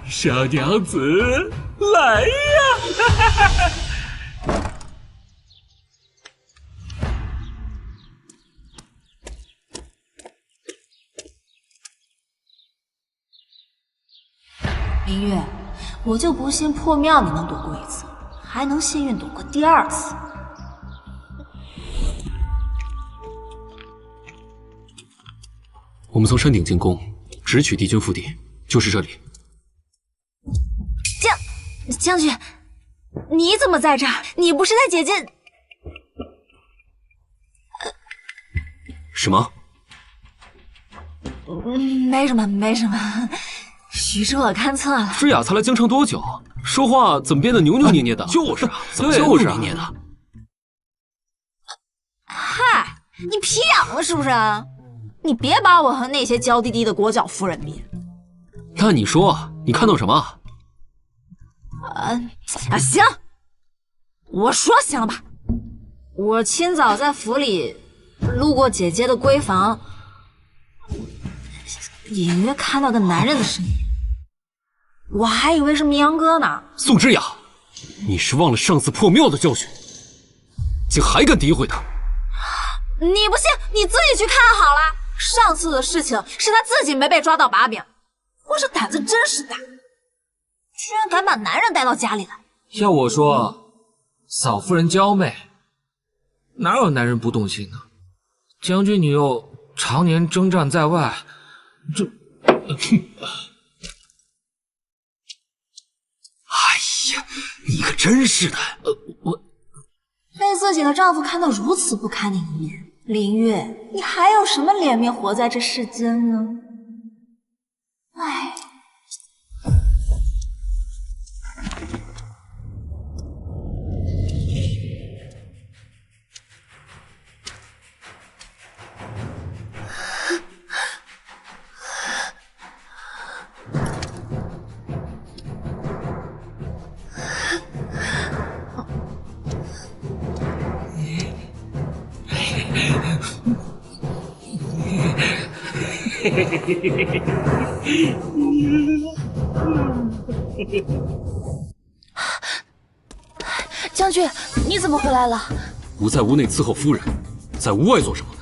Speaker 6: 小娘子，来呀！
Speaker 2: 明月，我就不信破庙你能躲过一次，还能幸运躲过第二次。
Speaker 5: 我们从山顶进攻，直取敌军腹地，就是这里。
Speaker 2: 将军，你怎么在这儿？你不是带姐姐？
Speaker 5: 什么？
Speaker 2: 没什么，没什么。徐州我看错了。
Speaker 5: 诗雅才来京城多久，说话怎么变得扭扭捏捏的？就是啊，怎么就是啊？捏的。
Speaker 2: 嗨，你皮痒了是不是？你别把我和那些娇滴滴的裹脚夫人比。
Speaker 5: 那你说，你看到什么？
Speaker 2: 行，我说行了吧？我清早在府里路过姐姐的闺房，隐约看到个男人的身影，我还以为是明阳哥呢。
Speaker 5: 宋之雅，你是忘了上次破庙的教训，竟还敢诋毁他？
Speaker 2: 你不信，你自己去看好了。上次的事情是他自己没被抓到把柄，我这胆子真是大，居然敢把男人带到家里来。
Speaker 4: 要我说，嫂夫人娇媚，哪有男人不动心呢？将军你又常年征战在外，这……
Speaker 5: 哎呀，你可真是的！我
Speaker 2: 被自己的丈夫看到如此不堪的一面，林月，你还有什么脸面活在这世间呢？哎。
Speaker 1: 将军，你怎么回来了？
Speaker 5: 吾在屋内伺候夫人，在屋外做什么？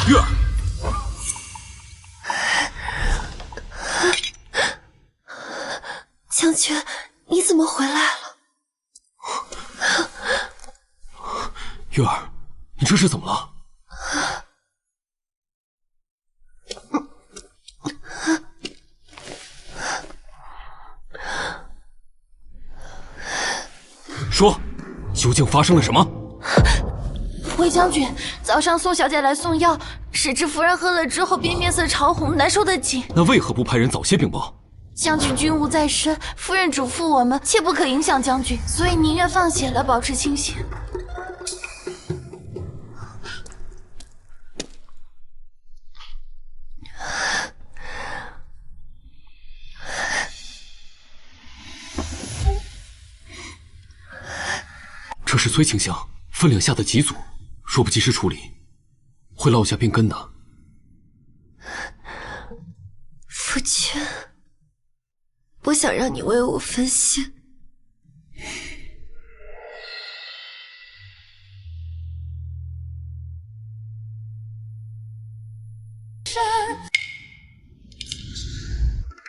Speaker 5: 月儿，
Speaker 3: 将军，你怎么回来了？
Speaker 5: 月儿，你这是怎么了？说，究竟发生了什么？
Speaker 1: 魏将军，早上宋小姐来送药，谁知夫人喝了之后便面色潮红，难受的紧。
Speaker 5: 那为何不派人早些禀报？
Speaker 1: 将军军务在身，夫人嘱咐我们，切不可影响将军，所以宁愿放血了，保持清醒。
Speaker 5: 这是崔清香分量下的急阻，若不及时处理，会落下病根的。
Speaker 3: 夫君，不想让你为我分心。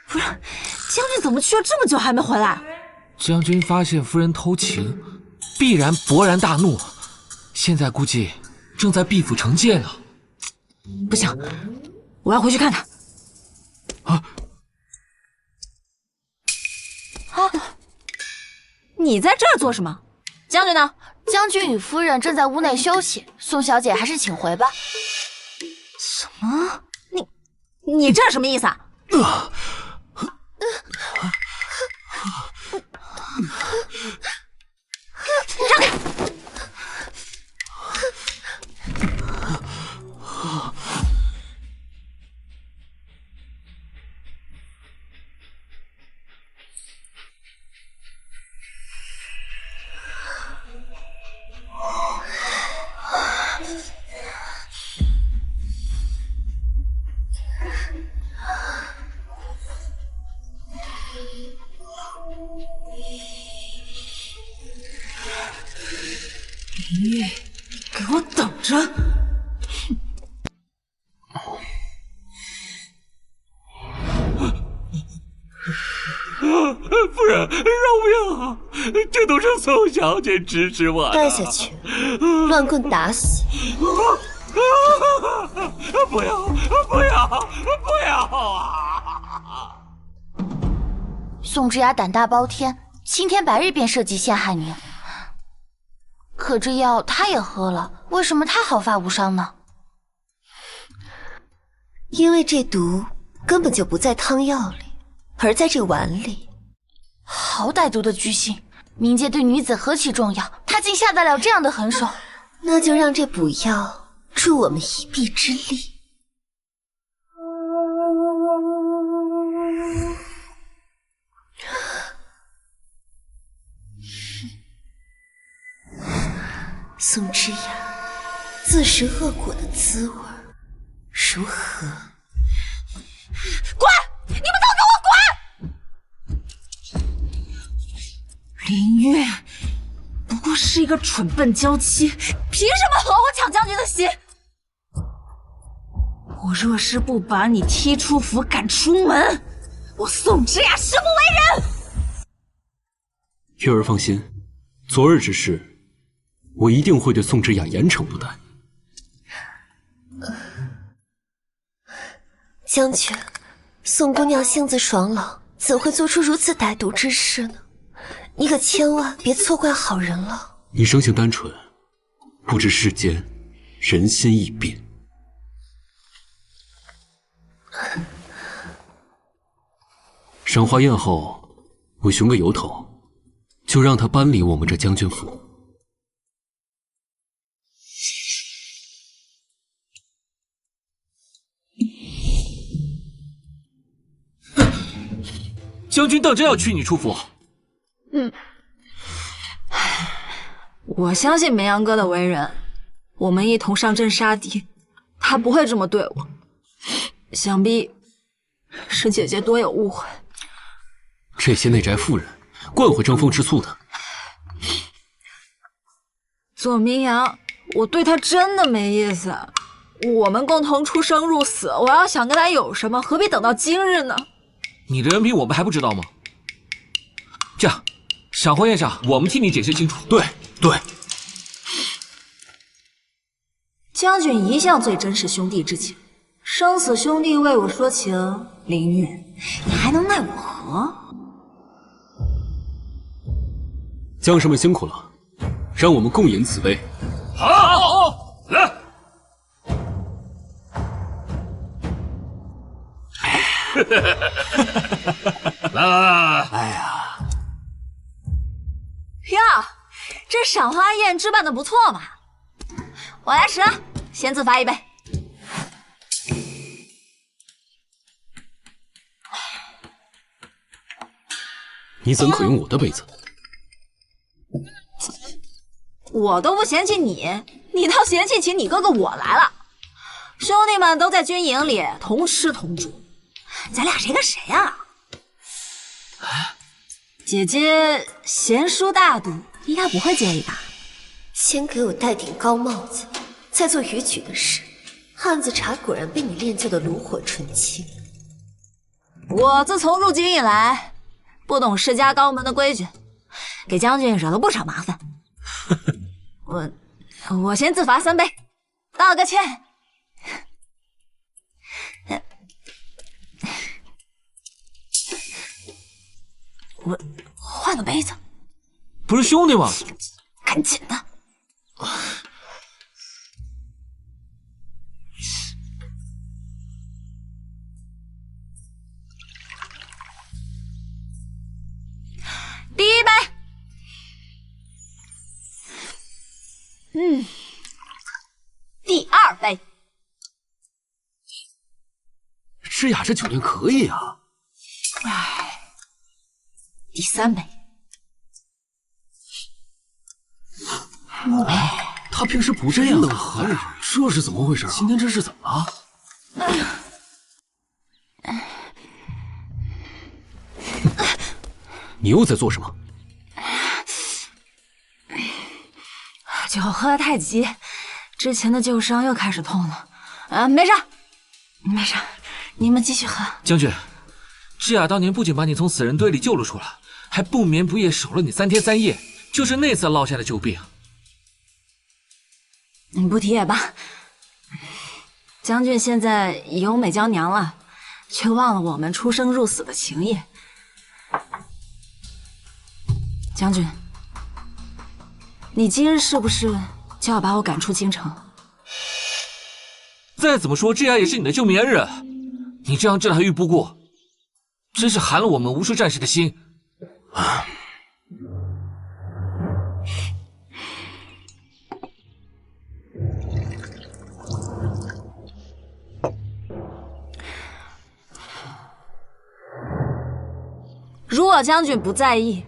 Speaker 2: 不是，将军怎么去了这么久还没回来？
Speaker 4: 将军发现夫人偷情，必然勃然大怒，现在估计正在毕府惩戒呢。
Speaker 2: 不行，我要回去看看。你在这儿做什么？将军呢？
Speaker 1: 将军与夫人正在屋内休息，宋小姐还是请回吧。
Speaker 2: 什么？你这什么意思啊？让开！林月，给我等着！
Speaker 6: 夫人，饶命啊！这都是宋小姐指使我的。
Speaker 3: 带下去，乱棍打死！
Speaker 6: 不要！不要啊！
Speaker 1: 宋之雅胆大包天，青天白日便设计陷害您。可这药他也喝了，为什么他毫发无伤呢？
Speaker 3: 因为这毒根本就不在汤药里，而在这碗里。
Speaker 1: 好歹毒的居心，冥界对女子何其重要，他竟下得了这样的狠手。
Speaker 3: 那就让这补药助我们一臂之力。宋之雅，自食恶果的滋味如何？
Speaker 2: 滚！你们都给我滚！林月不过是一个蠢笨娇妻，凭什么和我抢将军的心？我若是不把你踢出府，赶出门，我宋之雅誓不为人。
Speaker 5: 月儿放心，昨日之事，我一定会对宋之雅严惩不贷。
Speaker 3: 将军，宋姑娘性子爽朗，怎会做出如此歹毒之事呢？你可千万别错怪好人了。
Speaker 5: 你生性单纯，不知世间人心易变。赏花宴后，我寻个由头，就让他搬离我们这将军府。
Speaker 4: 将军当真要驱你出府？
Speaker 2: 我相信梅阳哥的为人，我们一同上阵杀敌，他不会这么对我。想必是姐姐多有误会。
Speaker 5: 这些内宅妇人，惯会争风吃醋的。
Speaker 2: 左明阳，我对他真的没意思。我们共同出生入死，我要想跟他有什么，何必等到今日呢？
Speaker 4: 你的人品我们还不知道吗？这样，赏花宴上我们替你解释清楚。
Speaker 5: 对。
Speaker 2: 将军一向最珍视兄弟之情，生死兄弟为我说情，林月，你还能奈我何？
Speaker 5: 将士们辛苦了，让我们共饮此杯。
Speaker 6: 好，来。来！
Speaker 5: 哎呀，
Speaker 2: 呀，这赏花宴置办的不错嘛！我来迟了，先自罚一杯。
Speaker 5: 你怎可用我的杯子？
Speaker 2: 我都不嫌弃你，你倒嫌弃起你哥哥我来了。兄弟们都在军营里同吃同住，咱俩谁跟谁啊？姐姐贤淑大度，应该不会介意吧？
Speaker 3: 先给我戴顶高帽子，再做逾矩的事。汉子茶果然被你练就的炉火纯青。
Speaker 2: 我自从入京以来，不懂世家高门的规矩，给将军惹了不少麻烦。我先自罚3杯，道个歉。我换个杯子。
Speaker 4: 不是兄弟吗？
Speaker 2: 赶紧的。第一杯。第2杯。
Speaker 5: 诗雅这酒量可以啊。
Speaker 2: 第3杯。
Speaker 5: 他平时不这样的，这是怎么回事？今天这是怎么了？你又在做什么？
Speaker 2: 酒喝得太急，之前的旧伤又开始痛了。没事，没事，你们继续喝。
Speaker 4: 将军，智雅当年不仅把你从死人堆里救了出来，还不眠不夜守了你3天3夜，就是那次落下的旧病。
Speaker 2: 你不提也罢。将军现在有美娇娘了，却忘了我们出生入死的情谊。将军，你今日是不是就要把我赶出京城？
Speaker 4: 再怎么说，智雅也是你的救命恩人，你这样置他于不顾，真是寒了我们无数战士的心。
Speaker 2: 如果将军不在意，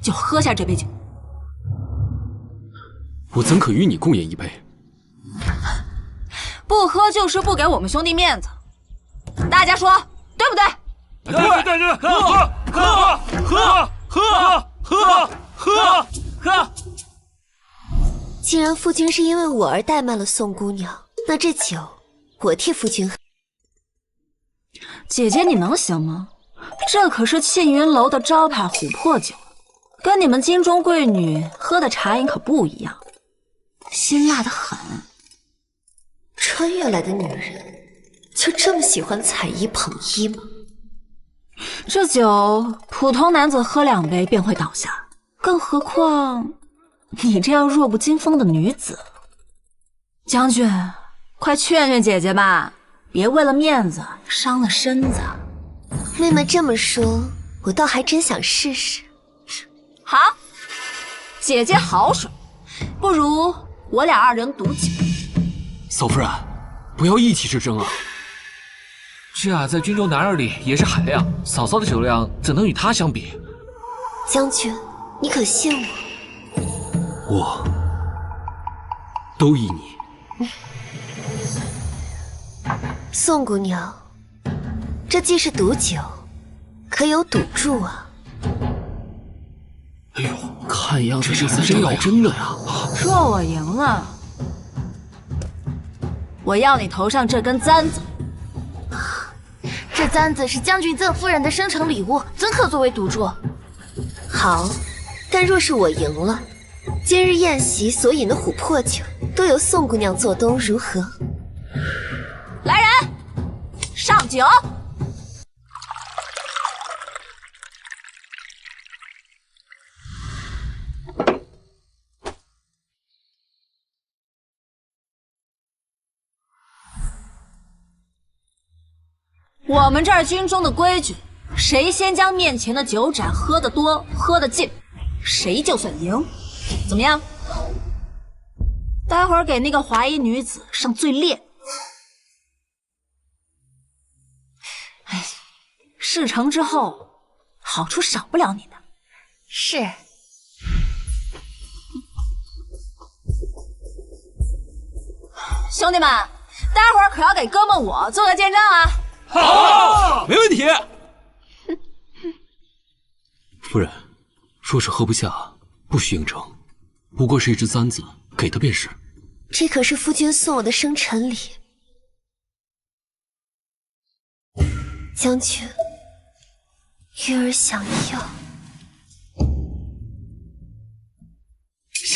Speaker 2: 就喝下这杯酒。
Speaker 5: 我怎可与你共饮一杯？
Speaker 2: 不喝就是不给我们兄弟面子，大家说对不对？
Speaker 6: 对，喝！
Speaker 3: 既然夫君是因为我而怠慢了宋姑娘，那这酒我替夫君喝。
Speaker 2: 姐姐，你能行吗？这可是沁云楼的招牌琥珀酒，跟你们京中贵女喝的茶饮可不一样，辛辣的很。
Speaker 3: 穿越来的女人就这么喜欢踩一捧一吗？
Speaker 2: 这酒普通男子喝2杯便会倒下，更何况你这样弱不禁风的女子。将军，快劝劝姐姐吧，别为了面子伤了身子。
Speaker 3: 妹妹这么说，我倒还真想试试。
Speaker 2: 好，姐姐好水，不如我俩2人赌酒。
Speaker 5: 嫂夫人，不要意气之争啊！
Speaker 4: 智雅在军中男儿里也是海量，嫂嫂的酒量怎能与她相比？
Speaker 3: 将军，你可信我？
Speaker 5: 我都依你。
Speaker 3: 宋姑娘，这既是赌酒，可有赌注啊？
Speaker 5: 哎呦，看样子这次真要真的呀！
Speaker 2: 若我赢了，我要你头上这根簪子。
Speaker 1: 这簪子是将军赠夫人的生辰礼物，怎可作为赌注？
Speaker 3: 好，但若是我赢了，今日宴席所饮的琥珀酒都由宋姑娘做东，如何？
Speaker 2: 来人，上酒！我们这儿军中的规矩，谁先将面前的酒盏喝得多、喝得尽，谁就算赢。怎么样？待会儿给那个华衣女子上最烈。哎，事成之后，好处少不了你的。
Speaker 1: 是。
Speaker 2: 兄弟们，待会儿可要给哥们我做个见证啊！
Speaker 6: 好，没问题。
Speaker 5: 夫人，若是喝不下，不许应承，不过是一只簪子，给的便是。
Speaker 3: 这可是夫君送我的生辰礼，将军，玉儿想要。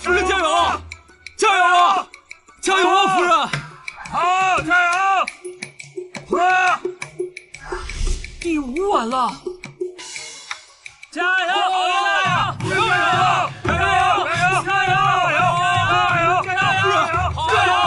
Speaker 5: 夫人加油！加油啊！加油啊，夫人！
Speaker 6: 好，加油！夫人，
Speaker 4: 第5碗了，
Speaker 6: 加油！加油！加油！加油！加油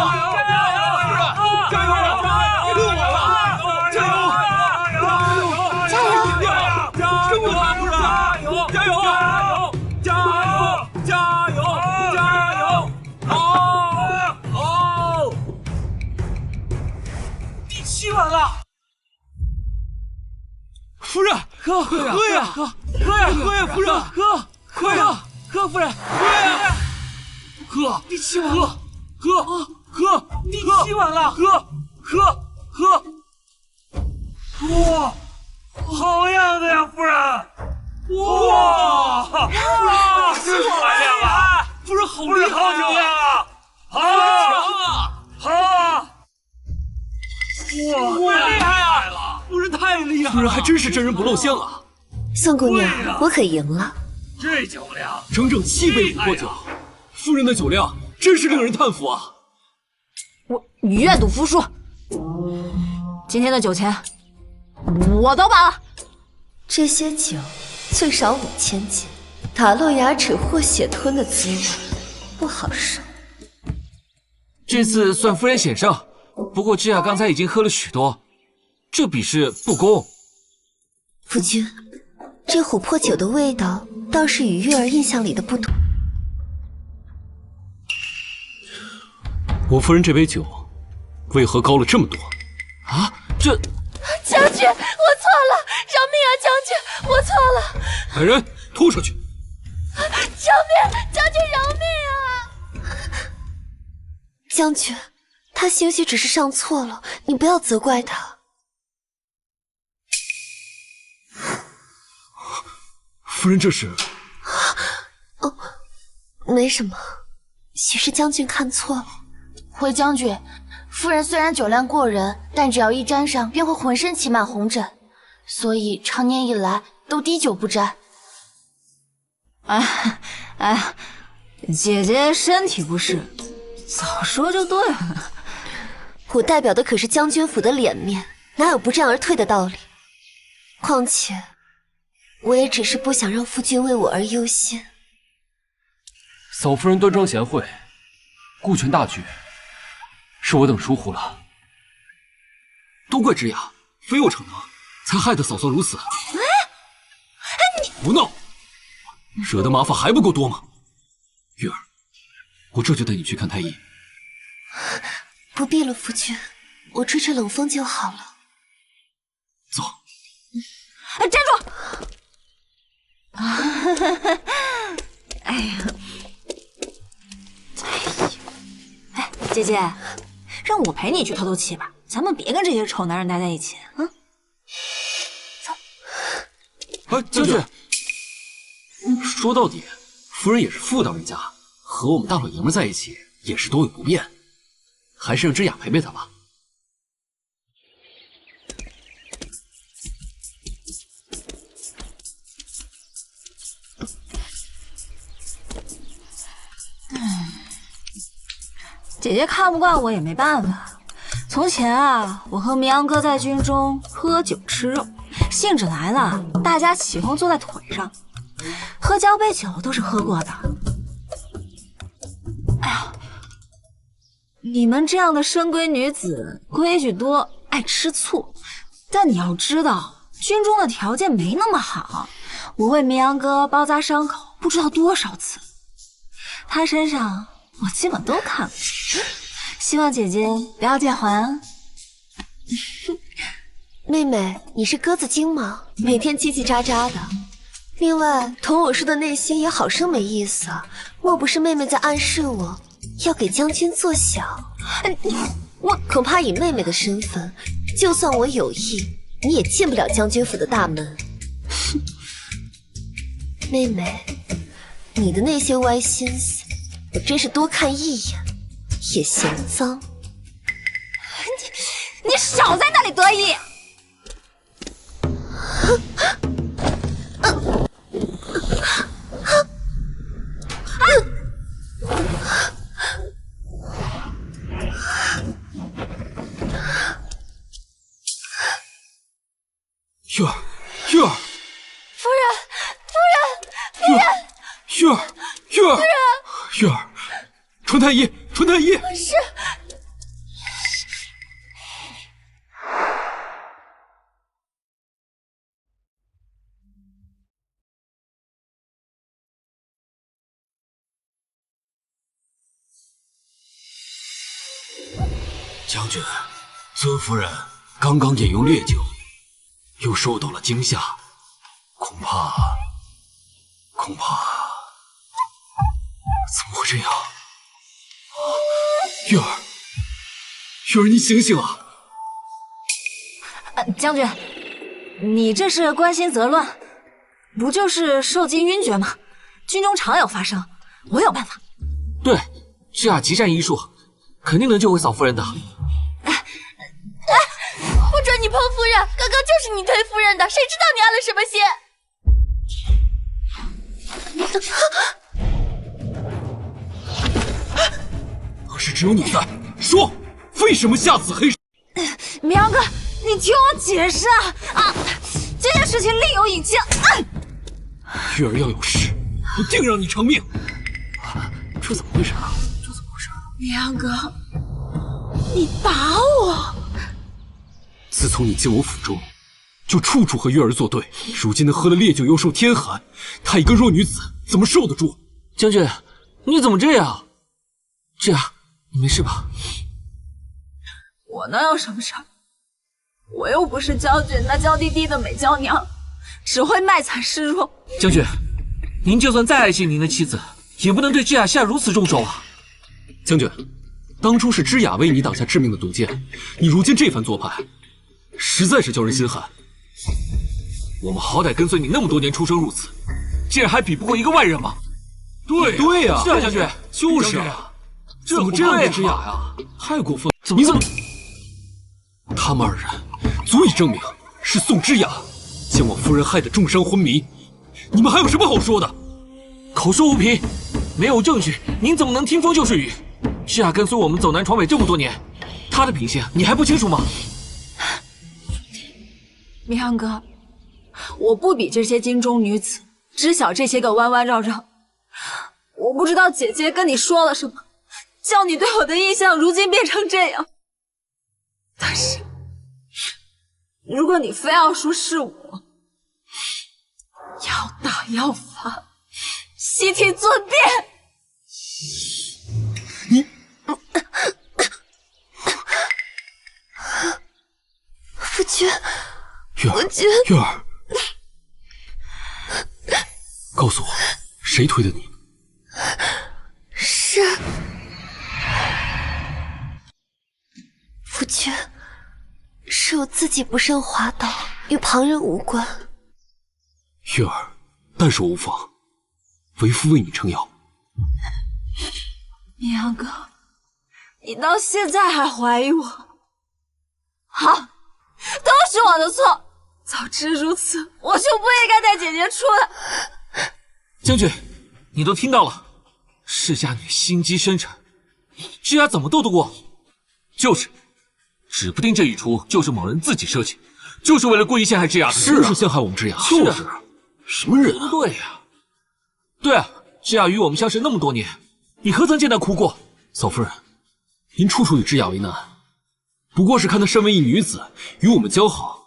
Speaker 6: ！7
Speaker 4: 碗了，
Speaker 5: 夫人，喝呀，夫人，喝呀，
Speaker 4: 喝，夫人，
Speaker 5: 喝，
Speaker 4: 第7碗了，
Speaker 5: 喝，
Speaker 4: 第7碗了，
Speaker 5: 喝，
Speaker 6: 哇，好样的呀，夫人！哇，这是好量啊！
Speaker 5: 夫人好
Speaker 6: 夫人好酒量啊！好！哇，厉害了！
Speaker 5: 夫人太厉害了！夫人还真是真人不露相啊！
Speaker 3: 宋姑娘，我可赢了。
Speaker 6: 这酒量，
Speaker 5: 整整7杯琥珀酒，夫人的酒量真是令人叹服啊！
Speaker 2: 我愿赌服输，今天的酒钱我都把了。
Speaker 3: 这些酒最少5000斤，打落牙齿或血吞的滋味不好受。
Speaker 4: 这次算夫人险胜。不过芝雅刚才已经喝了许多，这比试不公。
Speaker 3: 夫君，这琥珀酒的味道倒是与月儿印象里的不同。
Speaker 5: 我夫人这杯酒为何高了这么多？
Speaker 4: 啊，这
Speaker 1: 将军，我错了，饶命啊，将军，我错了。
Speaker 5: 来人，拖出去！
Speaker 1: 救命！将军饶命啊！
Speaker 3: 将军，他兴许只是上错了，你不要责怪他。
Speaker 5: 夫人这是……
Speaker 3: 哦，没什么，许是将军看错了。
Speaker 1: 回将军，夫人虽然酒量过人，但只要一沾上，便会浑身起满红疹，所以常年以来都滴酒不沾。
Speaker 2: 哎，姐姐身体不适，早说就对了。
Speaker 3: 我代表的可是将军府的脸面，哪有不战而退的道理？况且，我也只是不想让夫君为我而忧心。
Speaker 8: 嫂夫人端庄贤惠，顾全大局，是我等疏忽了。
Speaker 5: 都怪之雅，非我逞能，才害得嫂嫂如此。你胡闹！惹的麻烦还不够多吗？玉儿，我这就带你去看太医。
Speaker 3: 不必了，夫君，我吹吹冷风就好了。
Speaker 5: 走。
Speaker 2: 站住！哎呀，姐姐，让我陪你去透透气吧，咱们别跟这些丑男人待在一起啊！走。
Speaker 5: 将军。说到底，夫人也是妇道人家，和我们大老爷们在一起也是多有不便，还是让之雅陪陪她吧。
Speaker 2: 姐姐看不惯我也没办法。从前啊，我和明阳哥在军中喝酒吃肉，兴致来了，大家起哄坐在腿上。喝交杯酒都是喝过的。哎呀，你们这样的深闺女子，规矩多，爱吃醋。但你要知道，军中的条件没那么好。我为明阳哥包扎伤口，不知道多少次。他身上我基本都看过。希望姐姐不要见还啊。
Speaker 3: 妹妹，你是鸽子精吗？每天叽叽喳喳的。另外，同我说的那些也好生没意思啊！莫不是妹妹在暗示我要给将军做小？我恐怕以妹妹的身份，就算我有意，你也进不了将军府的大门。妹妹，你的那些歪心思，我真是多看一眼也嫌脏。
Speaker 2: 你少在那里得意！
Speaker 5: 玉儿，玉儿，
Speaker 1: 夫人，
Speaker 5: 玉儿，玉儿，传太医，传太医。
Speaker 1: 是。
Speaker 5: 将军，尊夫人刚刚饮用烈酒，又受到了惊吓，恐怕怎么会这样？玉儿，你醒醒啊！
Speaker 2: 将军，你这是关心则乱，不就是受惊晕厥吗？军中常有发生，我有办法。
Speaker 4: 对，这雅极善医术，肯定能救回嫂夫人的。
Speaker 1: 不准你碰夫人！刚刚就是你推夫人的，谁知道你安了什么
Speaker 5: 心？当时只有你在，说为什么下此黑手？
Speaker 2: 明阳哥，你听我解释啊！这件事情另有隐情。
Speaker 5: 玉儿要有事，我定让你偿命。这怎么回事啊？
Speaker 2: 明阳哥，你打我！
Speaker 5: 自从你进我府中，就处处和月儿作对，如今能喝了烈酒又受天寒，她一个弱女子怎么受得住？
Speaker 4: 将军，你怎么这样？这样，你没事吧？
Speaker 2: 我能有什么事？我又不是将军那娇滴滴的美娇娘，只会卖惨示弱。
Speaker 4: 将军，您就算再爱惜您的妻子，也不能对芝雅下如此重手啊！
Speaker 5: 将军，当初是芝雅为你挡下致命的毒箭，你如今这番做派，实在是叫人心寒。
Speaker 4: 我们好歹跟随你那么多年，出生入死，竟然还比不过一个外人吗？
Speaker 5: 对呀，
Speaker 4: 是啊，将军，
Speaker 5: 就是啊，怎么这样对芝雅呀？太过分了！你怎么？他们二人足以证明是宋芝雅将我夫人害得重伤昏迷，你们还有什么好说的？
Speaker 4: 口说无凭，没有证据，您怎么能听风就是雨？芝雅跟随我们走南闯北这么多年，她的品性你还不清楚吗？
Speaker 2: 明阳哥，我不比这些京中女子，知晓这些个弯弯绕绕。我不知道姐姐跟你说了什么，叫你对我的印象如今变成这样。但是，如果你非要说是我，要打要罚，悉体尊便。
Speaker 5: 你，
Speaker 3: 夫君，夫君，
Speaker 5: 月儿，告诉我，谁推的你？
Speaker 3: 是夫君，是我自己不慎滑倒，与旁人无关。
Speaker 5: 月儿，但说无妨，为夫为你撑腰。
Speaker 2: 明阳哥，你到现在还怀疑我？好，都是我的错。早知如此，我就不应该带姐姐出来。
Speaker 4: 将军，你都听到了，世家女心机深沉，芝雅怎么斗得过？就是，指不定这一出就是某人自己设计，就是为了故意陷害芝雅的。
Speaker 5: 是陷害我们芝雅，就是。什么人啊？
Speaker 4: 对呀，对啊，芝雅与我们相识那么多年，你何曾见她哭过？
Speaker 5: 嫂夫人，您处处与芝雅为难，不过是看她身为一女子与我们交好，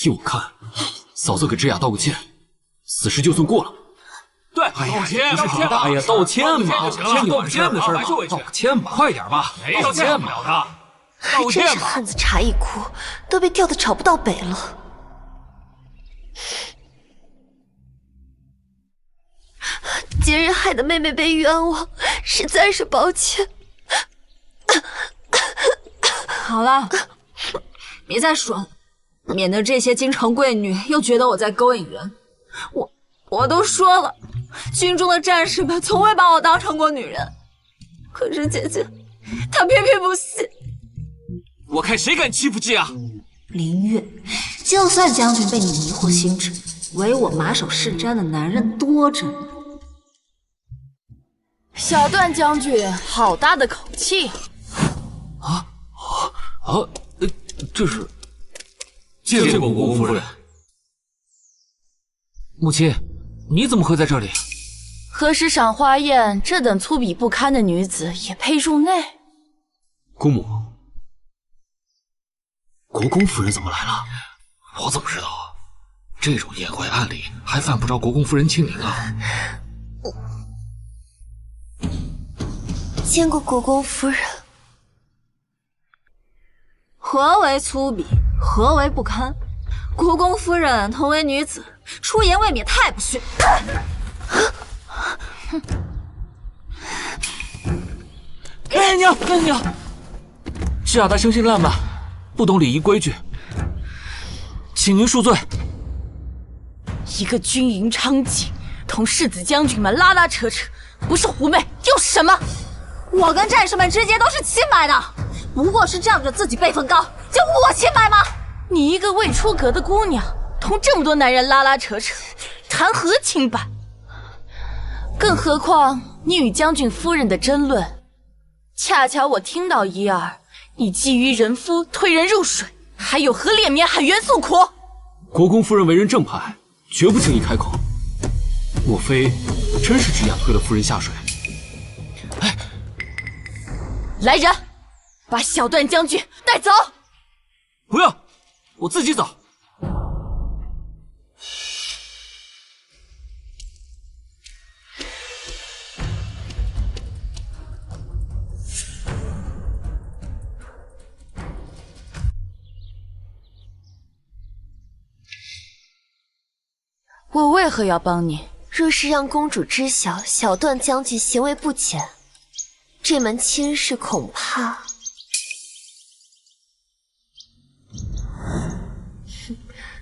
Speaker 5: 依我看，嫂子给芝雅道个歉，此事就算过了。
Speaker 4: 对，
Speaker 6: 道歉，
Speaker 4: 道歉吧！
Speaker 5: 哎呀，道歉嘛，
Speaker 6: 道歉的事嘛，
Speaker 4: 道个歉吧，快点吧，
Speaker 6: 道歉不了的。
Speaker 3: 还真是汉子茶一哭，都被吊得找不到北了。今日害得妹妹被冤枉，实在是抱歉。
Speaker 2: 好了，别再说了，免得这些京城贵女又觉得我在勾引人。我都说了，军中的战士们从未把我当成过女人，可是姐姐她偏偏不信。
Speaker 4: 我看谁敢欺负芝雅！
Speaker 2: 林月，就算将军被你迷惑心智，唯我马首是瞻的男人多着呢。
Speaker 1: 小段将军，好大的口气
Speaker 5: 啊！这是
Speaker 4: 见过国公夫人。母亲，你怎么会在这里？
Speaker 1: 何时赏花宴，这等粗鄙不堪的女子也配入内？
Speaker 5: 姑母，国公夫人怎么来了？
Speaker 4: 我怎么知道啊？这种宴会暗礼还犯不着国公夫人亲临啊。
Speaker 3: 见过国公夫人。
Speaker 2: 何为粗鄙？何为不堪？国公夫人同为女子，出言未免太不逊。
Speaker 4: 哎娘，哎娘！芝雅她生性烂漫，不懂礼仪规矩，请您恕罪。
Speaker 1: 一个军营娼妓，同世子将军们拉拉扯扯，不是狐媚又是什么？
Speaker 2: 我跟战士们之间都是清白的，不过是仗着自己辈分高，就误我清白吗？
Speaker 1: 你一个未出阁的姑娘，同这么多男人拉拉扯扯，谈何清白？更何况你与将军夫人的争论，恰巧我听到一二，你觊觎人夫，推人入水，还有何脸面喊袁素苦？
Speaker 5: 国公夫人为人正派，绝不轻易开口。莫非真是芝雅推了夫人下水？
Speaker 1: 哎，来人，把小段将军带走！
Speaker 4: 不要，我自己走。
Speaker 9: 我为何要帮你？
Speaker 3: 若是让公主知晓小段将军行为不检，这门亲事恐怕……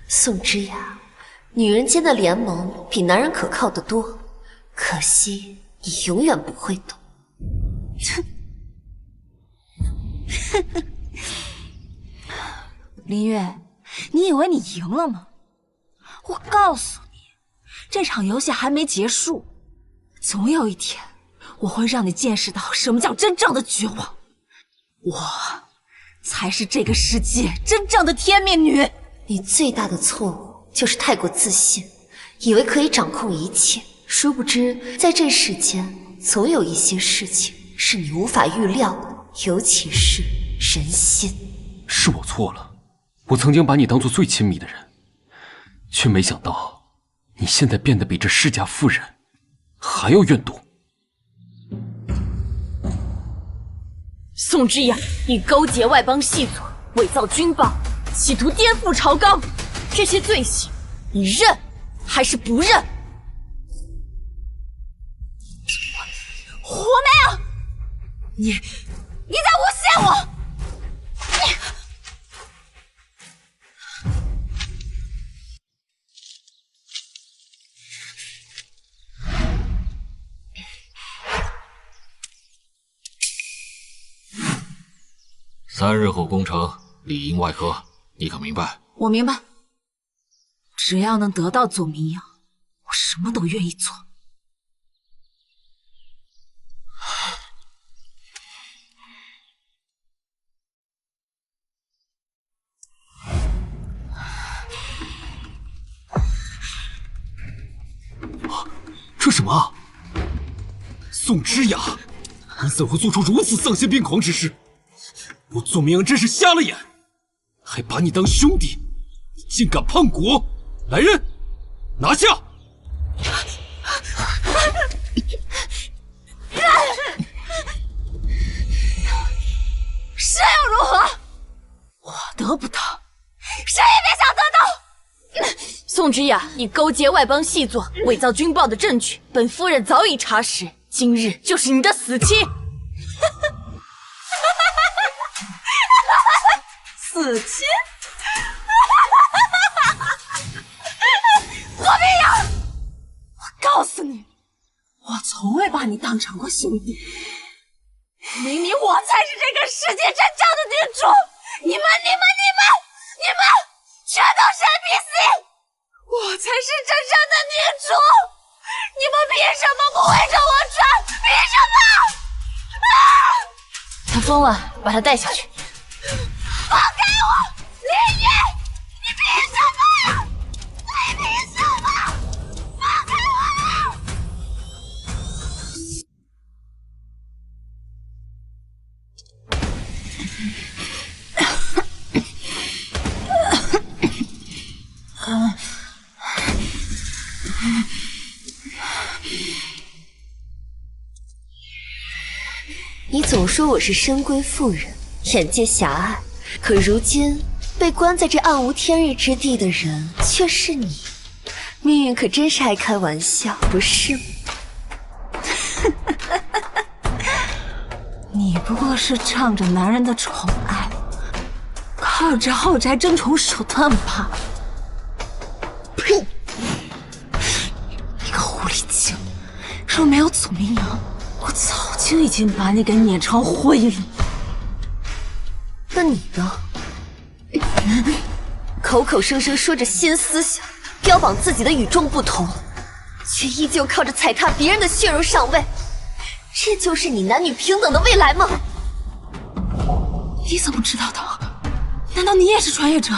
Speaker 3: 宋之雅，女人间的联盟比男人可靠得多，可惜你永远不会懂。
Speaker 2: 林月，你以为你赢了吗？我告诉你，这场游戏还没结束，总有一天我会让你见识到什么叫真正的绝望。我才是这个世界真正的天命女。
Speaker 3: 你最大的错误就是太过自信，以为可以掌控一切，殊不知在这世间总有一些事情是你无法预料的，尤其是人心。
Speaker 8: 是我错了，我曾经把你当作最亲密的人，却没想到你现在变得比这世家妇人还要怨毒。
Speaker 9: 宋之雅，你勾结外邦细作，伪造军报，企图颠覆朝纲，这些罪行，你认还是不认？
Speaker 2: 我没有！你在诬陷我！3
Speaker 4: 日后攻城，里应外合，你可明白？
Speaker 2: 我明白，只要能得到左明阳，我什么都愿意做。
Speaker 5: 这什么？宋之雅，你怎会做出如此丧心病狂之事？我左明阳真是瞎了眼，还把你当兄弟，你竟敢叛国！来人，拿下！
Speaker 2: 是又如何？我得不到，谁也别想得到！
Speaker 9: 宋之雅，你勾结外邦细作，伪造军报的证据，本夫人早已查实，今日就是你的死期！
Speaker 2: 死期？左明阳，我告诉你，我从未把你当成过兄弟。明明我才是这个世界真正的女主，你们全都是 NPC， 我才是真正的女主，你们凭什么不围着我转？凭什么？
Speaker 9: 他疯了，把他带下去。
Speaker 2: 放开我，林月！你凭什么呀？你凭什么？放开我！
Speaker 3: 你总说我是深闺妇人，眼界狭隘，可如今被关在这暗无天日之地的人却是你，命运可真是爱开玩笑，不是吗？
Speaker 2: 你不过是仗着男人的宠爱，靠着后宅争宠手段罢了。呸！你个狐狸精！若没有左明阳，我早就已经把你给碾成灰了。
Speaker 3: 那你呢？口口声声说着新思想，标榜自己的与众不同，却依旧靠着踩踏别人的血肉上位，这就是你男女平等的未来吗？
Speaker 2: 你怎么知道的？难道你也是穿越者？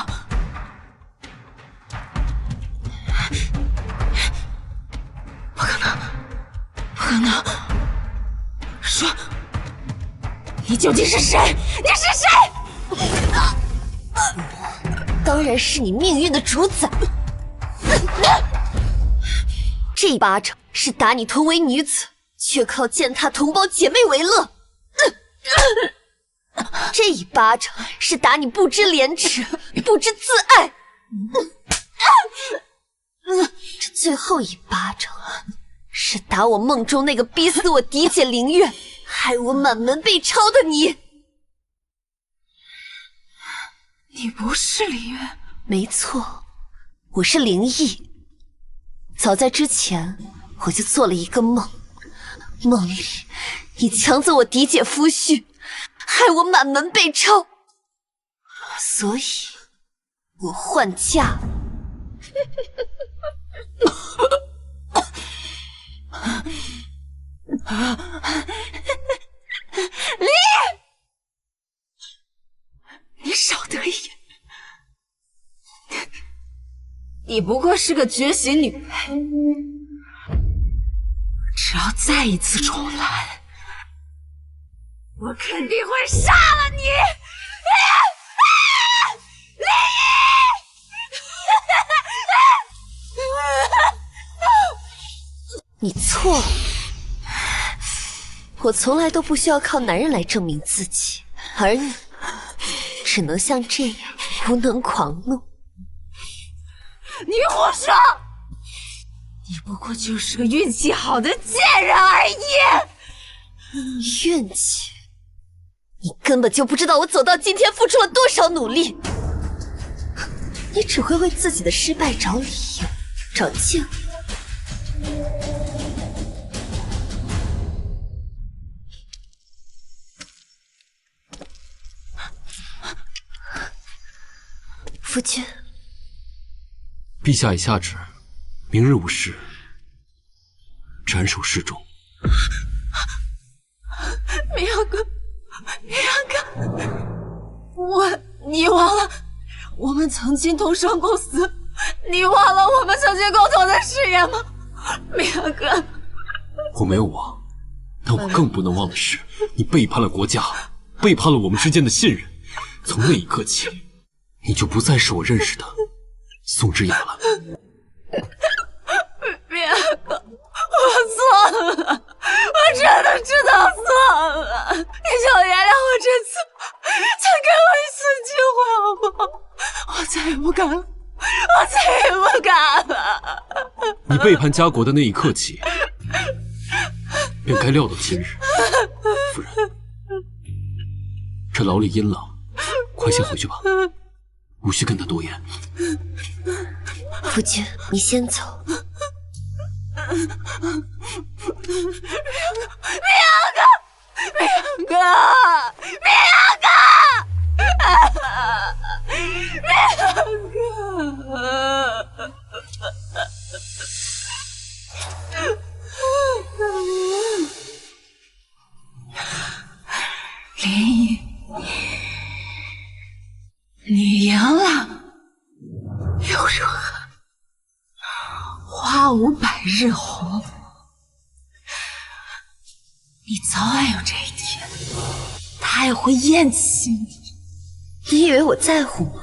Speaker 2: 不可能，不可能！说，你究竟是谁？你是谁？
Speaker 3: 当然是你命运的主宰。这一巴掌是打你同为女子，却靠践踏同胞姐妹为乐。这一巴掌是打你不知廉耻，不知自爱。这最后一巴掌是打我梦中那个逼死我嫡姐凌月，害我满门被抄的你。
Speaker 2: 你不是凌月？
Speaker 3: 没错，我是灵异。早在之前，我就做了一个梦，梦里你抢走我嫡姐夫婿，害我满门被抄，所以我换嫁。
Speaker 2: 离！你少得意！你不过是个觉醒女配，只要再一次重来，我肯定会杀了你！林
Speaker 3: 一！你错了，我从来都不需要靠男人来证明自己，而你只能像这样无能狂怒。
Speaker 2: 你胡说！你不过就是个运气好的贱人而已。
Speaker 3: 运气？你根本就不知道我走到今天付出了多少努力。你只会为自己的失败找理由，找借口。夫君，
Speaker 8: 陛下已下旨，明日午时斩首示众。
Speaker 2: 明阳哥，明阳哥，你忘了，我们曾经同生共死，你忘了我们曾经共同的事业吗？明阳哥，
Speaker 8: 我没有忘，但我更不能忘的是，你背叛了国家，背叛了我们之间的信任。从那一刻起，你就不再是我认识的宋之雅了。
Speaker 2: 明阳哥，我错了，我真的知道错了，你就原谅我这次，再给我一次机会好不好？我再也不敢了，我再也不敢了。
Speaker 8: 你背叛家国的那一刻起，便该料到今日。夫人，这牢里阴冷，快些回去吧，无需跟他多言。
Speaker 3: 夫君，你先走。
Speaker 2: 明阳哥，明阳哥，明阳哥，明阳哥。林毅，你赢了，又如何？花无百日红，你早晚有这一天，他也会厌弃你。
Speaker 3: 你以为我在乎吗？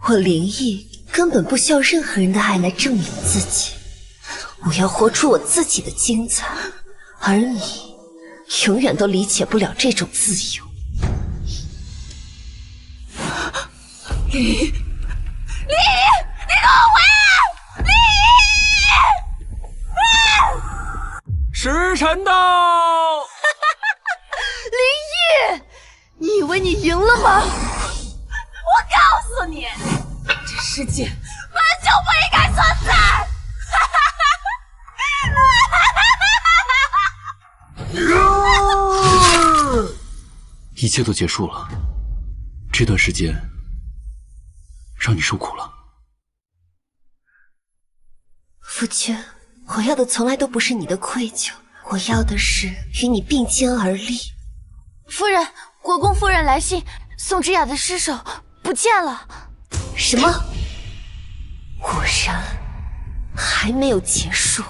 Speaker 3: 我林毅根本不需要任何人的爱来证明自己，我要活出我自己的精彩，而你永远都理解不了这种自由。
Speaker 2: 林毅，你给我回来！
Speaker 6: 时辰到！
Speaker 1: 林毅，你以为你赢了吗？
Speaker 2: 我告诉你，这世界本就不应该存在！
Speaker 8: 一切都结束了，这段时间让你受苦了。
Speaker 3: 夫君，我要的从来都不是你的愧疚，我要的是与你并肩而立。
Speaker 1: 夫人，国公夫人来信，宋之雅的尸首不见了。
Speaker 3: 什么？果然还没有结束。